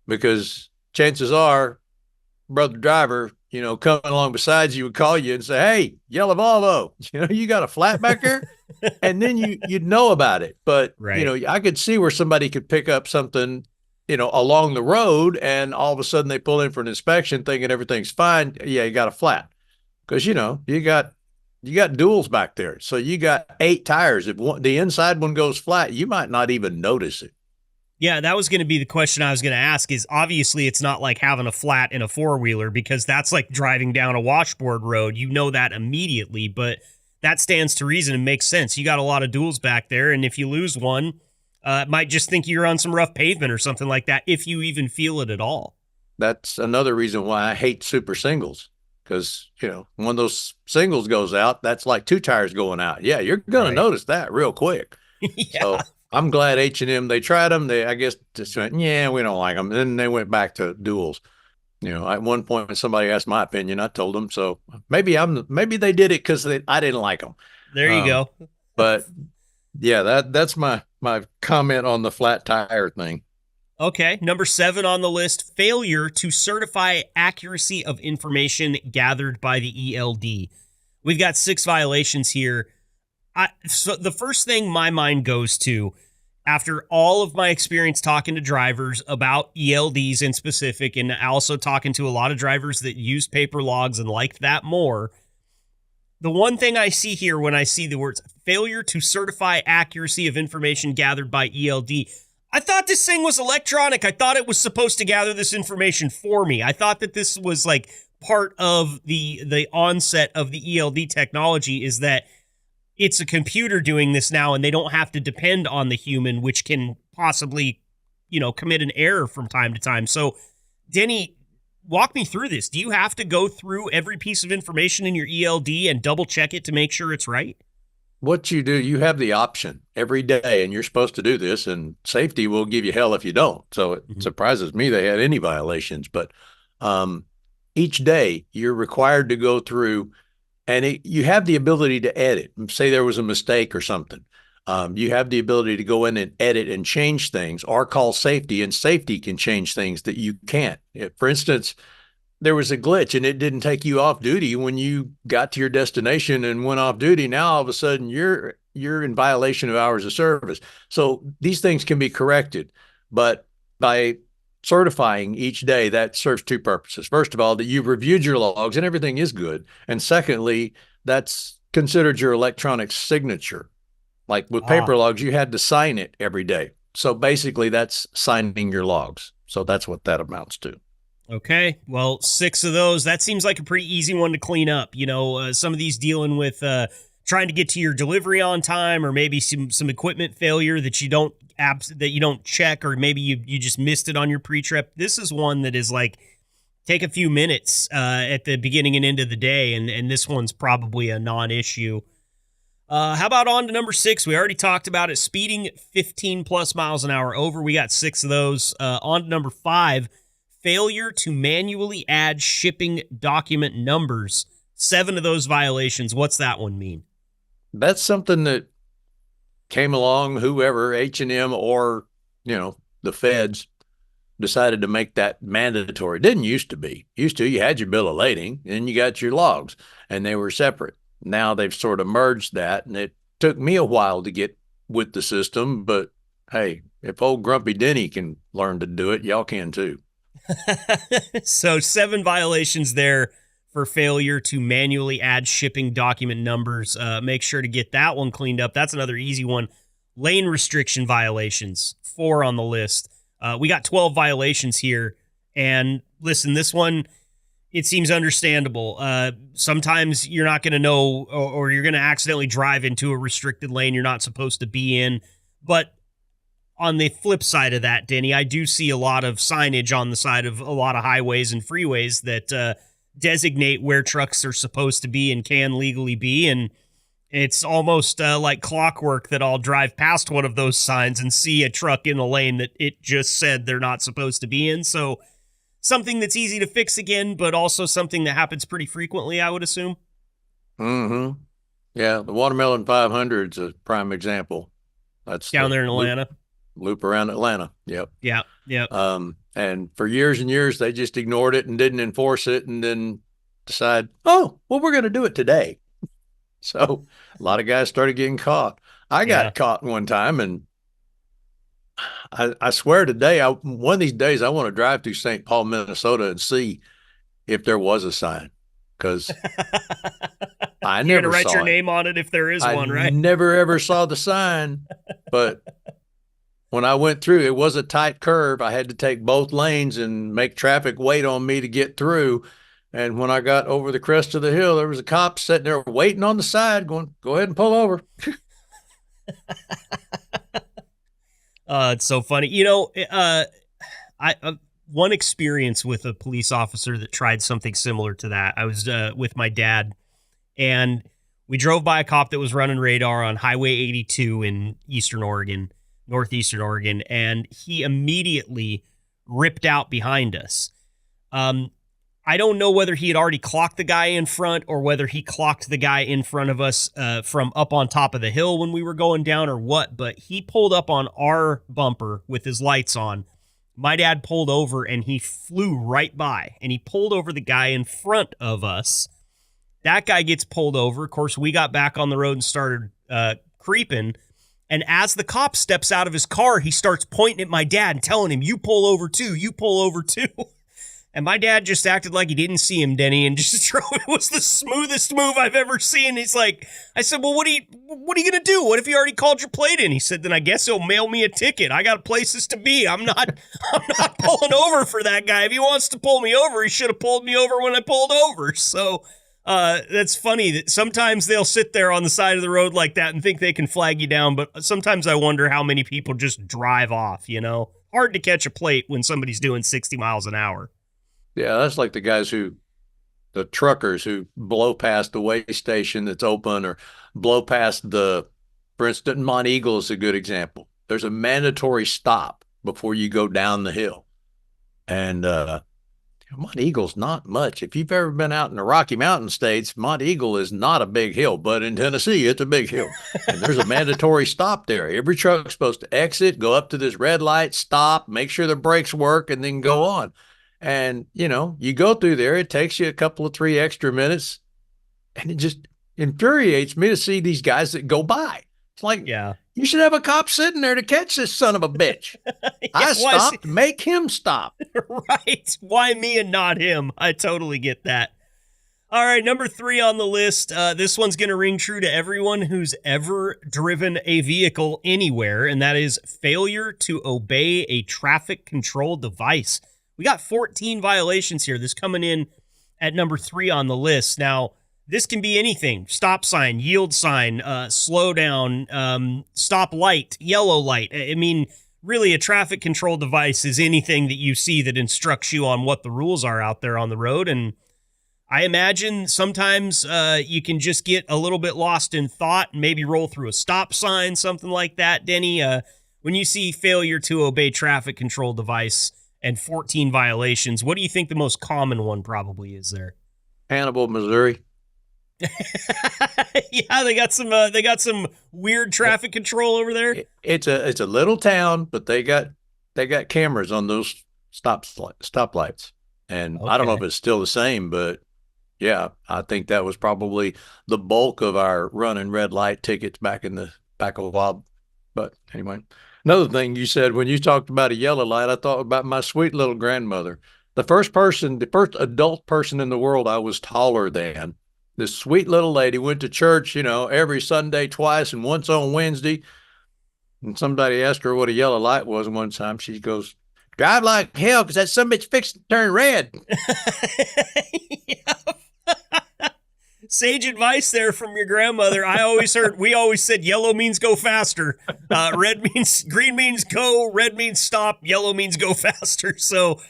Speaker 5: because chances are, brother driver, coming along beside you would call you and say, hey, yellow Volvo, you got a flat back there? And then you'd know about it. But, right. I could see where somebody could pick up something, along the road, and all of a sudden they pull in for an inspection thinking everything's fine. Yeah, you got a flat. Because, you got duals back there. So you got 8 tires. If the inside one goes flat, you might not even notice it.
Speaker 1: Yeah, that was going to be the question I was going to ask, is obviously it's not like having a flat in a 4-wheeler, because that's like driving down a washboard road. You know that immediately, but that stands to reason and makes sense. You got a lot of duals back there, and if you lose one, it might just think you're on some rough pavement or something like that, if you even feel it at all.
Speaker 5: That's another reason why I hate super singles, because, when those singles goes out, that's like 2 tires going out. Yeah, you're going to notice that real quick.
Speaker 1: Yeah.
Speaker 5: So I'm glad H&M, they tried them. They, I guess, just went, yeah, we don't like them. And then they went back to duals. At one point when somebody asked my opinion, I told them. So maybe they did it because I didn't like them.
Speaker 1: There you go.
Speaker 5: But yeah, that's my comment on the flat tire thing.
Speaker 1: Okay, number 7 on the list, failure to certify accuracy of information gathered by the ELD. We've got 6 violations here. So the first thing my mind goes to, after all of my experience talking to drivers about ELDs in specific, and also talking to a lot of drivers that use paper logs and liked that more, the one thing I see here when I see the words failure to certify accuracy of information gathered by ELD, I thought this thing was electronic. I thought it was supposed to gather this information for me. I thought that this was like part of the onset of the ELD technology, is that it's a computer doing this now and they don't have to depend on the human, which can possibly, commit an error from time to time. So, Denny, walk me through this. Do you have to go through every piece of information in your ELD and double check it to make sure it's right?
Speaker 5: What you do, you have the option every day, and you're supposed to do this, and safety will give you hell if you don't. So it surprises me they had any violations. But each day you're required to go through, and you have the ability to edit. Say there was a mistake or something. You have the ability to go in and edit and change things, or call safety, and safety can change things that you can't. For instance, there was a glitch and it didn't take you off duty when you got to your destination and went off duty. Now, all of a sudden, you're in violation of hours of service. So these things can be corrected. But by certifying each day, that serves two purposes. First of all, that you've reviewed your logs and everything is good. And secondly, that's considered your electronic signature. Like with paper logs, you had to sign it every day. So basically, that's signing your logs. So that's what that amounts to.
Speaker 1: Okay, well, 6 of those, that seems like a pretty easy one to clean up. Some of these dealing with trying to get to your delivery on time, or maybe some equipment failure that you don't check, or maybe you just missed it on your pre-trip. This is one that is like, take a few minutes at the beginning and end of the day, and this one's probably a non-issue. How about on to number 6? We already talked about it, speeding 15 plus miles an hour over. We got 6 of those. On to number 5. Failure to manually add shipping document numbers. 7 of those violations. What's that one mean?
Speaker 5: That's something that came along, whoever, H&M or, the feds decided to make that mandatory. It didn't used to be. Used to, you had your bill of lading and you got your logs, and they were separate. Now they've sort of merged that, and it took me a while to get with the system, but hey, if old Grumpy Denny can learn to do it, y'all can too.
Speaker 1: So 7 violations there for failure to manually add shipping document numbers. Make sure to get that one cleaned up. That's another easy one. Lane restriction violations, 4 on the list. We got 12 violations here. And listen, this one, it seems understandable. Sometimes you're not going to know, or you're going to accidentally drive into a restricted lane you're not supposed to be in. But on the flip side of that, Denny, I do see a lot of signage on the side of a lot of highways and freeways that designate where trucks are supposed to be and can legally be. And it's almost like clockwork that I'll drive past one of those signs and see a truck in a lane that it just said they're not supposed to be in. So something that's easy to fix again, but also something that happens pretty frequently, I would assume.
Speaker 5: Mm-hmm. Yeah, the Watermelon 500 is a prime example. That's
Speaker 1: down there in Atlanta.
Speaker 5: Loop around Atlanta. Yep.
Speaker 1: Yeah.
Speaker 5: And for years and years, they just ignored it and didn't enforce it, and then decide, we're going to do it today. So a lot of guys started getting caught. I got caught one time, and I swear today, one of these days, I want to drive through St. Paul, Minnesota, and see if there was a sign, because I never
Speaker 1: to write
Speaker 5: saw
Speaker 1: your
Speaker 5: it.
Speaker 1: name on it if there is one, right?
Speaker 5: I never ever saw the sign, but when I went through, it was a tight curve. I had to take both lanes and make traffic wait on me to get through. And when I got over the crest of the hill, there was a cop sitting there waiting on the side going, go ahead and pull over.
Speaker 1: It's so funny. One experience with a police officer that tried something similar to that. I was with my dad, and we drove by a cop that was running radar on Highway 82 in northeastern Oregon, and he immediately ripped out behind us. I don't know whether he had already clocked the guy in front or whether he clocked the guy in front of us from up on top of the hill when we were going down or what, but he pulled up on our bumper with his lights on. My dad pulled over and he flew right by, and he pulled over the guy in front of us. That guy gets pulled over. Of course, we got back on the road and started creeping. And as the cop steps out of his car, he starts pointing at my dad and telling him, "You pull over too, you pull over too." And my dad just acted like he didn't see him, Denny, and just drove. It was the smoothest move I've ever seen. He's like, I said, "Well, what are you gonna do? What if you already called your plate in?" He said, "Then I guess he'll mail me a ticket. I got places to be. I'm not pulling over for that guy. If he wants to pull me over, he should have pulled me over when I pulled over." So that's funny that sometimes they'll sit there on the side of the road like that and think they can flag you down, but sometimes I wonder how many people just drive off, you know? Hard to catch a plate when somebody's doing 60 miles an hour.
Speaker 5: Yeah, that's like the truckers who blow past the way station that's open, or blow past for instance, Mont Eagle is a good example. There's a mandatory stop before you go down the hill. And Mont Eagle's not much. If you've ever been out in the Rocky Mountain states, Mont Eagle is not a big hill, but in Tennessee, it's a big hill. And there's a mandatory stop there. Every truck's supposed to exit, go up to this red light, stop, make sure the brakes work, and then go on. And, you go through there, it takes you a couple of 3 extra minutes, and it just infuriates me to see these guys that go by. It's like,
Speaker 1: Yeah.
Speaker 5: You should have a cop sitting there to catch this son of a bitch. I stopped, make him stop.
Speaker 1: Right. Why me and not him? I totally get that. All right, number 3 on the list. This one's going to ring true to everyone who's ever driven a vehicle anywhere, and that is failure to obey a traffic control device. We got 14 violations here. This coming in at number 3 on the list. Now, this can be anything: stop sign, yield sign, slow down, stop light, yellow light. I mean, really, a traffic control device is anything that you see that instructs you on what the rules are out there on the road. And I imagine sometimes you can just get a little bit lost in thought and maybe roll through a stop sign, something like that. Denny, when you see failure to obey traffic control device and 14 violations, what do you think the most common one probably is there?
Speaker 5: Hannibal, Missouri.
Speaker 1: Yeah, they got some weird traffic control over there.
Speaker 5: It's a little town, but they got cameras on those stoplights, and I don't know if it's still the same, but yeah, I think that was probably the bulk of our running red light tickets back a while. But anyway, another thing you said when you talked about a yellow light, I thought about my sweet little grandmother. The first adult person in the world I was taller than. This sweet little lady went to church, every Sunday twice and once on Wednesday. And somebody asked her what a yellow light was one time. She goes, "Drive like hell, because that son bitch fixing to turn red."
Speaker 1: Sage advice there from your grandmother. We always said yellow means go faster. Green means go, red means stop, yellow means go faster. So,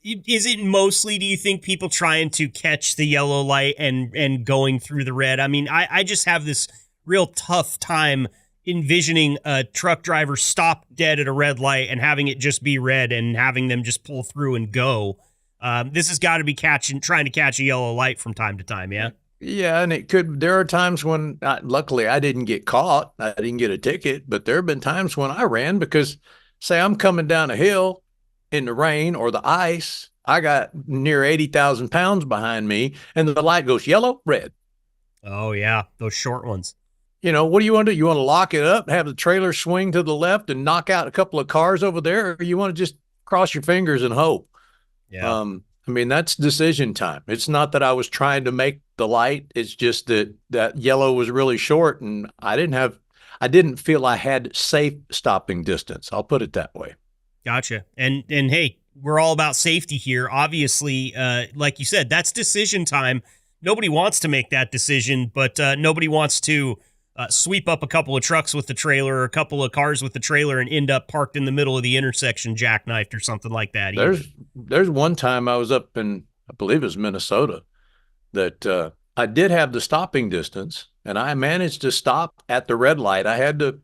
Speaker 1: is it mostly, do you think, people trying to catch the yellow light and going through the red? I mean, I just have this real tough time envisioning a truck driver stop dead at a red light and having it just be red and having them just pull through and go. This has got to be trying to catch a yellow light from time to time, yeah?
Speaker 5: Yeah, and there are times when, luckily, I didn't get caught. I didn't get a ticket, but there have been times when I ran because, say, I'm coming down a hill in the rain or the ice. I got near 80,000 pounds behind me, and the light goes yellow, red.
Speaker 1: Oh, yeah, those short ones.
Speaker 5: What do you want to do? You want to lock it up, have the trailer swing to the left and knock out a couple of cars over there, or you want to just cross your fingers and hope?
Speaker 1: Yeah.
Speaker 5: I mean, that's decision time. It's not that I was trying to make the light. It's just that yellow was really short, and I didn't feel I had safe stopping distance. I'll put it that way.
Speaker 1: Gotcha. And hey, we're all about safety here. Obviously, like you said, that's decision time. Nobody wants to make that decision, but nobody wants to sweep up a couple of trucks with the trailer or a couple of cars with the trailer and end up parked in the middle of the intersection, jackknifed or something like that.
Speaker 5: There's one time I was up in, I believe it was Minnesota, that I did have the stopping distance, and I managed to stop at the red light. I had to,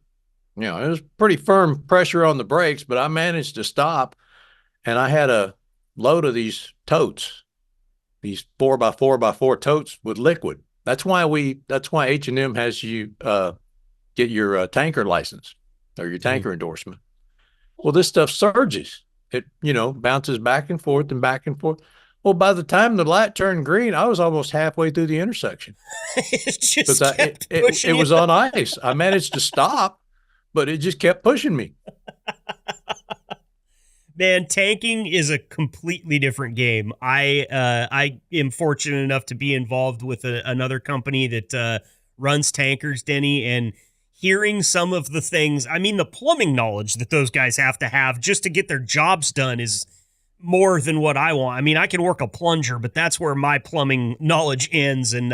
Speaker 5: it was pretty firm pressure on the brakes, but I managed to stop, and I had a load of these totes, these 4x4x4 totes with liquid. That's why H&M has you get your tanker license or your tanker endorsement. Well, this stuff surges. It, bounces back and forth and back and forth. Well, by the time the light turned green, I was almost halfway through the intersection.
Speaker 1: It just
Speaker 5: But
Speaker 1: kept pushing
Speaker 5: it
Speaker 1: you.
Speaker 5: was on ice. I managed to stop, but it just kept pushing me.
Speaker 1: Man, tanking is a completely different game. I am fortunate enough to be involved with another company that runs tankers, Denny, and hearing some of the things, I mean, the plumbing knowledge that those guys have to have just to get their jobs done is more than what I want. I mean, I can work a plunger, but that's where my plumbing knowledge ends. And,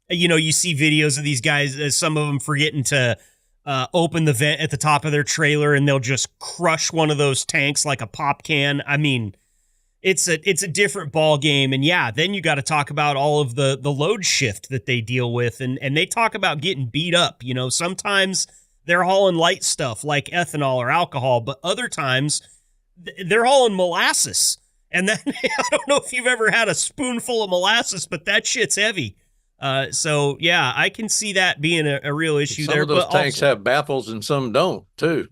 Speaker 1: you see videos of these guys, some of them forgetting to open the vent at the top of their trailer, and they'll just crush one of those tanks like a pop can. I mean, it's a different ball game. And yeah, then you got to talk about all of the load shift that they deal with, and they talk about getting beat up. Sometimes they're hauling light stuff like ethanol or alcohol, but other times they're hauling molasses. And then I don't know if you've ever had a spoonful of molasses, but that shit's heavy. So yeah, I can see that being a real issue there.
Speaker 5: Some of those
Speaker 1: but
Speaker 5: tanks
Speaker 1: also,
Speaker 5: have baffles and some don't too.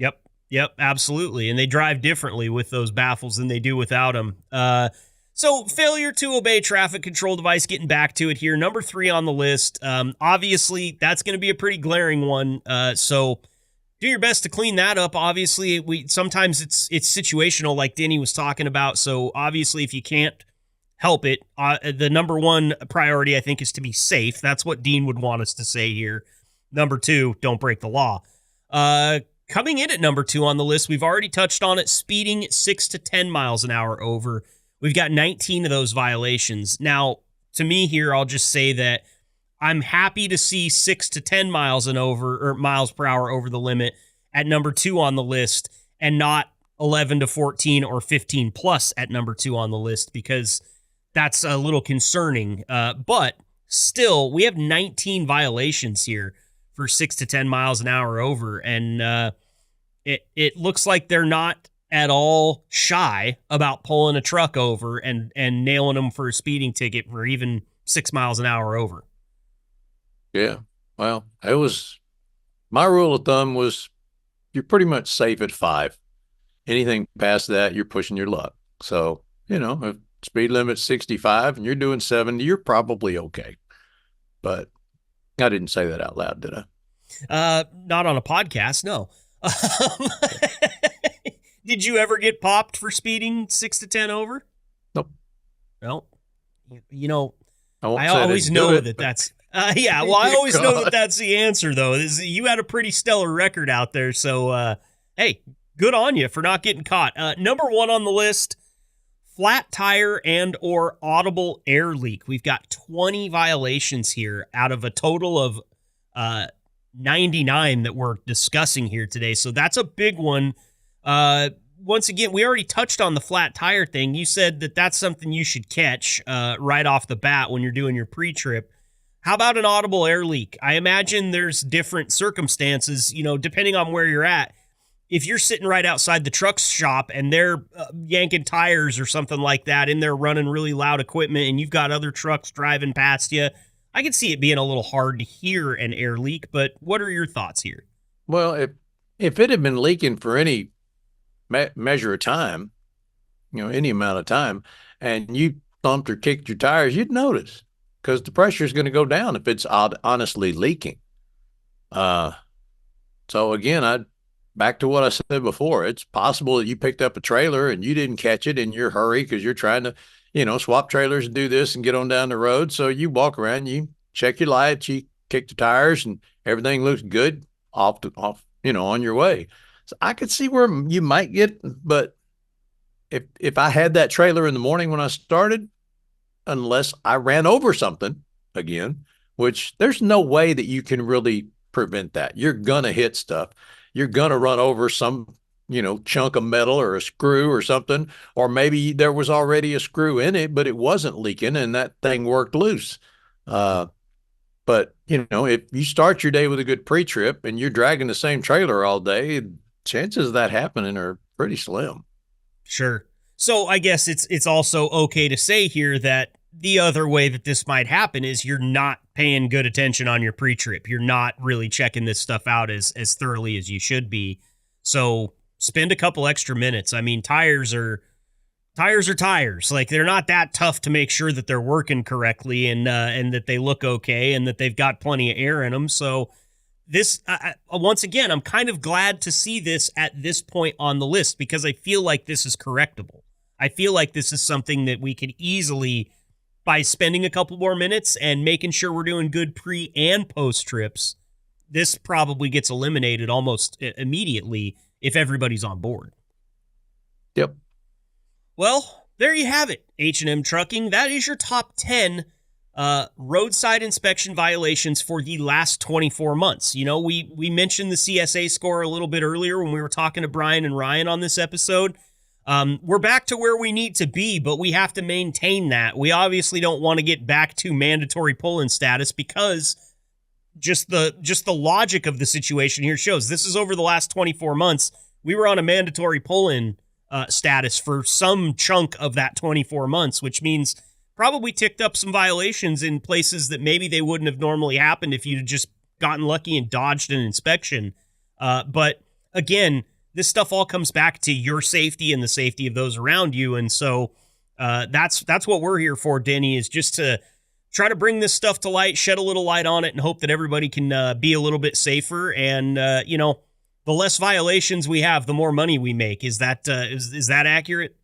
Speaker 1: Yep, absolutely. And they drive differently with those baffles than they do without them. So failure to obey traffic control device, getting back to it here. Number 3 on the list. Obviously, that's going to be a pretty glaring one. So do your best to clean that up. Obviously, sometimes it's situational, like Denny was talking about. So obviously, if you can't help it, the number 1 priority, I think, is to be safe. That's what Dean would want us to say here. Number 2, don't break the law. Coming in at number 2 on the list, we've already touched on it, speeding 6 to 10 miles an hour over. We've got 19 of those violations. Now, to me here, I'll just say that I'm happy to see 6 to 10 miles per hour over the limit at number 2 on the list, and not 11 to 14 or 15 plus at number 2 on the list, because that's a little concerning. But still, we have 19 violations here for 6 to 10 miles an hour over. And it looks like they're not at all shy about pulling a truck over and nailing them for a speeding ticket for even 6 miles an hour over.
Speaker 5: Yeah. Well, my rule of thumb was you're pretty much safe at 5. Anything past that, you're pushing your luck. So, if speed limit's 65 and you're doing 70, you're probably okay. But I didn't say that out loud, did I?
Speaker 1: Not on a podcast, no. Did you ever get popped for speeding 6 to 10 over?
Speaker 5: Nope.
Speaker 1: No.
Speaker 5: I
Speaker 1: always know that that's I always know that that's the answer, though. You had a pretty stellar record out there, so hey, good on you for not getting caught. Number 1 on the list, flat tire and or audible air leak. We've got 20 violations here out of a total of 99 that we're discussing here today. So that's a big one. Once again, we already touched on the flat tire thing. You said that that's something you should catch right off the bat when you're doing your pre-trip. How about an audible air leak? I imagine there's different circumstances, depending on where you're at. If you're sitting right outside the truck shop and they're yanking tires or something like that, and they're running really loud equipment, and you've got other trucks driving past you, I can see it being a little hard to hear an air leak. But what are your thoughts here?
Speaker 5: Well, if it had been leaking for any measure of time, any amount of time, and you thumped or kicked your tires, you'd notice, because the pressure is going to go down if it's honestly leaking. So again, back to what I said before, it's possible that you picked up a trailer and you didn't catch it in your hurry because you're trying to, swap trailers and do this and get on down the road. So you walk around, you check your lights, you kick the tires, and everything looks good off, on your way. So I could see where you might get, but if I had that trailer in the morning when I started, unless I ran over something again, which there's no way that you can really prevent that. You're going to hit stuff. You're going to run over some, chunk of metal or a screw or something, or maybe there was already a screw in it, but it wasn't leaking and that thing worked loose. But, if you start your day with a good pre-trip and you're dragging the same trailer all day, chances of that happening are pretty slim.
Speaker 1: Sure. So I guess it's also okay to say here that the other way that this might happen is you're not paying good attention on your pre-trip. You're not really checking this stuff out as thoroughly as you should be. So spend a couple extra minutes. I mean, tires are tires are tires. Like, they're not that tough to make sure that they're working correctly and that they look okay and that they've got plenty of air in them. So this, once again, I'm kind of glad to see this at this point on the list because I feel like this is correctable. I feel like this is something that we could easily, by spending a couple more minutes and making sure we're doing good pre and post trips, this probably gets eliminated almost immediately if everybody's on board.
Speaker 5: Yep.
Speaker 1: Well, there you have it, H&M Trucking. That is your top 10 roadside inspection violations for the last 24 months. You know, we mentioned the CSA score a little bit earlier when we were talking to Brian and Ryan on this episode. We're back to where we need to be, but we have to maintain that. We obviously don't want to get back to mandatory pull-in status because just the logic of the situation here shows this is over the last 24 months. We were on a mandatory pull-in status for some chunk of that 24 months, which means probably ticked up some violations in places that maybe they wouldn't have normally happened if you'd just gotten lucky and dodged an inspection. But again, this stuff all comes back to your safety and the safety of those around you. And so that's what we're here for, Denny, is just to try to bring this stuff to light, shed a little light on it, and hope that everybody can be a little bit safer. And, the less violations we have, the more money we make. Is that is that accurate?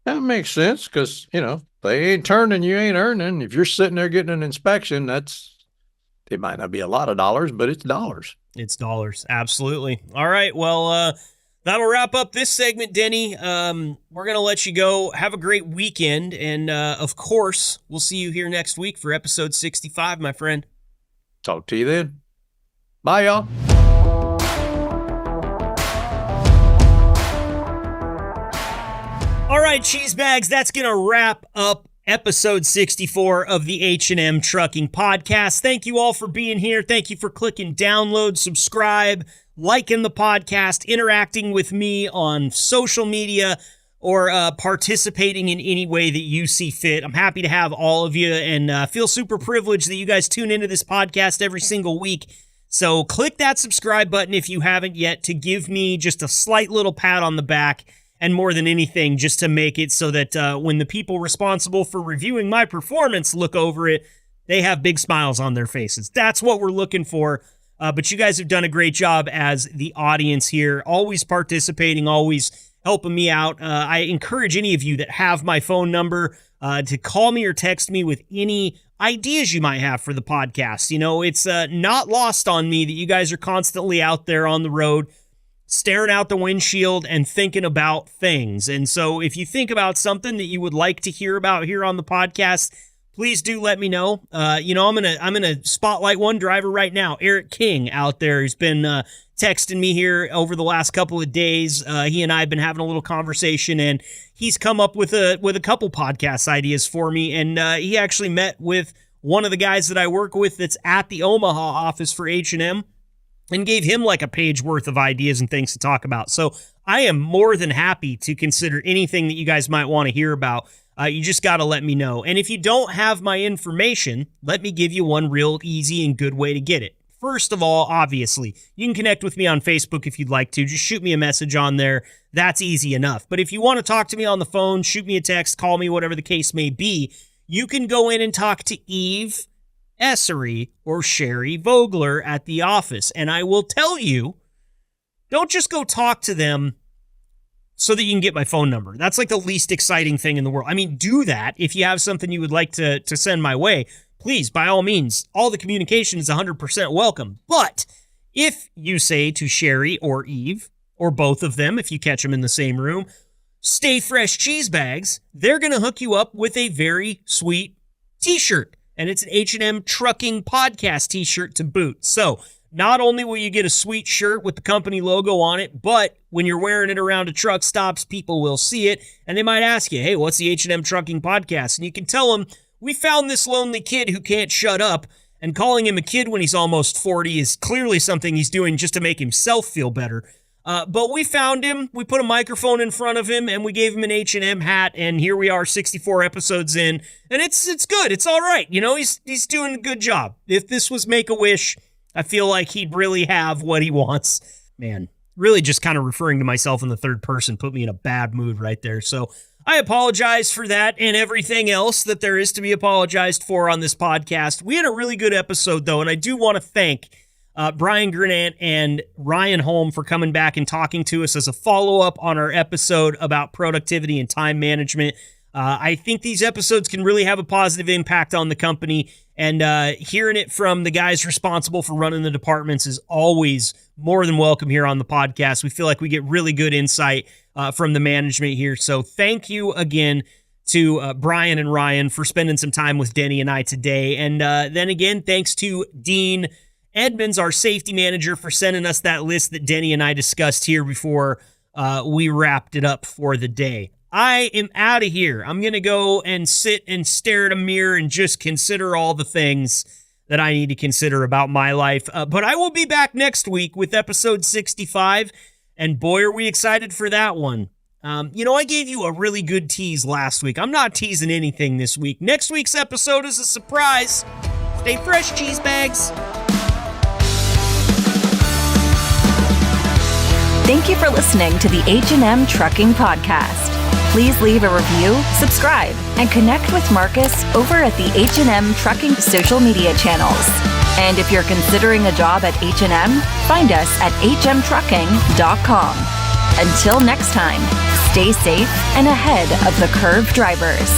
Speaker 5: That makes sense because, they ain't turning, you ain't earning. If you're sitting there getting an inspection, it might not be a lot of dollars, but it's dollars.
Speaker 1: It's dollars. Absolutely. All right. Well, that'll wrap up this segment, Denny. We're going to let you go. Have a great weekend. And, of course, we'll see you here next week for episode 65, my friend.
Speaker 5: Talk to you then. Bye, y'all.
Speaker 1: All right, cheese bags, that's going to wrap up episode 64 of the H&M Trucking Podcast. Thank you all for being here. Thank you for clicking download, subscribe, liking the podcast, interacting with me on social media, or participating in any way that you see fit. I'm happy to have all of you and feel super privileged that you guys tune into this podcast every single week. So click that subscribe button if you haven't yet to give me just a slight little pat on the back. And more than anything, just to make it so that when the people responsible for reviewing my performance look over it, they have big smiles on their faces. That's what we're looking for. But you guys have done a great job as the audience here, always participating, always helping me out. I encourage any of you that have my phone number to call me or text me with any ideas you might have for the podcast. It's not lost on me that you guys are constantly out there on the road, staring out the windshield and thinking about things. And so if you think about something that you would like to hear about here on the podcast, please do let me know. I'm gonna spotlight one driver right now, Eric King out there. He's been texting me here over the last couple of days. He and I have been having a little conversation, and he's come up with a couple podcast ideas for me. And he actually met with one of the guys that I work with that's at the Omaha office for H&M. And gave him like a page worth of ideas and things to talk about. So I am more than happy to consider anything that you guys might want to hear about. You just got to let me know. And if you don't have my information, let me give you one real easy and good way to get it. First of all, obviously, you can connect with me on Facebook if you'd like to. Just shoot me a message on there. That's easy enough. But if you want to talk to me on the phone, shoot me a text, call me, whatever the case may be, you can go in and talk to Eve Essery or Sherry Vogler at the office. And I will tell you, don't just go talk to them so that you can get my phone number. That's like the least exciting thing in the world. I mean, do that if you have something you would like to send my way. Please, by all means, all the communication is 100% welcome. But if you say to Sherry or Eve, or both of them, if you catch them in the same room, Stay Fresh Cheese Bags, they're going to hook you up with a very sweet t-shirt. And it's an H&M Trucking Podcast t-shirt to boot. So not only will you get a sweet shirt with the company logo on it, but when you're wearing it around a truck stops, people will see it. And they might ask you, hey, what's the H&M Trucking Podcast? And you can tell them, we found this lonely kid who can't shut up. And calling him a kid when he's almost 40 is clearly something he's doing just to make himself feel better. But we found him, we put a microphone in front of him, and we gave him an H&M hat, and here we are 64 episodes in, and it's good, it's all right, he's doing a good job. If this was Make-A-Wish, I feel like he'd really have what he wants. Man, really just kind of referring to myself in the third person put me in a bad mood right there. So I apologize for that and everything else that there is to be apologized for on this podcast. We had a really good episode, though, and I do want to thank Brian Granat and Ryan Holm for coming back and talking to us as a follow-up on our episode about productivity and time management. I think these episodes can really have a positive impact on the company, and hearing it from the guys responsible for running the departments is always more than welcome here on the podcast. We feel like we get really good insight from the management here. So thank you again to Brian and Ryan for spending some time with Denny and I today. And then again, thanks to Dean Edmonds, our safety manager, for sending us that list that Denny and I discussed here before we wrapped it up for the day. I am out of here. I'm going to go and sit and stare at a mirror and just consider all the things that I need to consider about my life. But I will be back next week with episode 65, and boy, are we excited for that one. I gave you a really good tease last week. I'm not teasing anything this week. Next week's episode is a surprise. Stay fresh, cheese bags.
Speaker 2: Thank you for listening to the H&M Trucking Podcast. Please leave a review, subscribe, and connect with Marcus over at the H&M Trucking social media channels. And if you're considering a job at H&M, find us at hmtrucking.com. Until next time, stay safe and ahead of the curve drivers.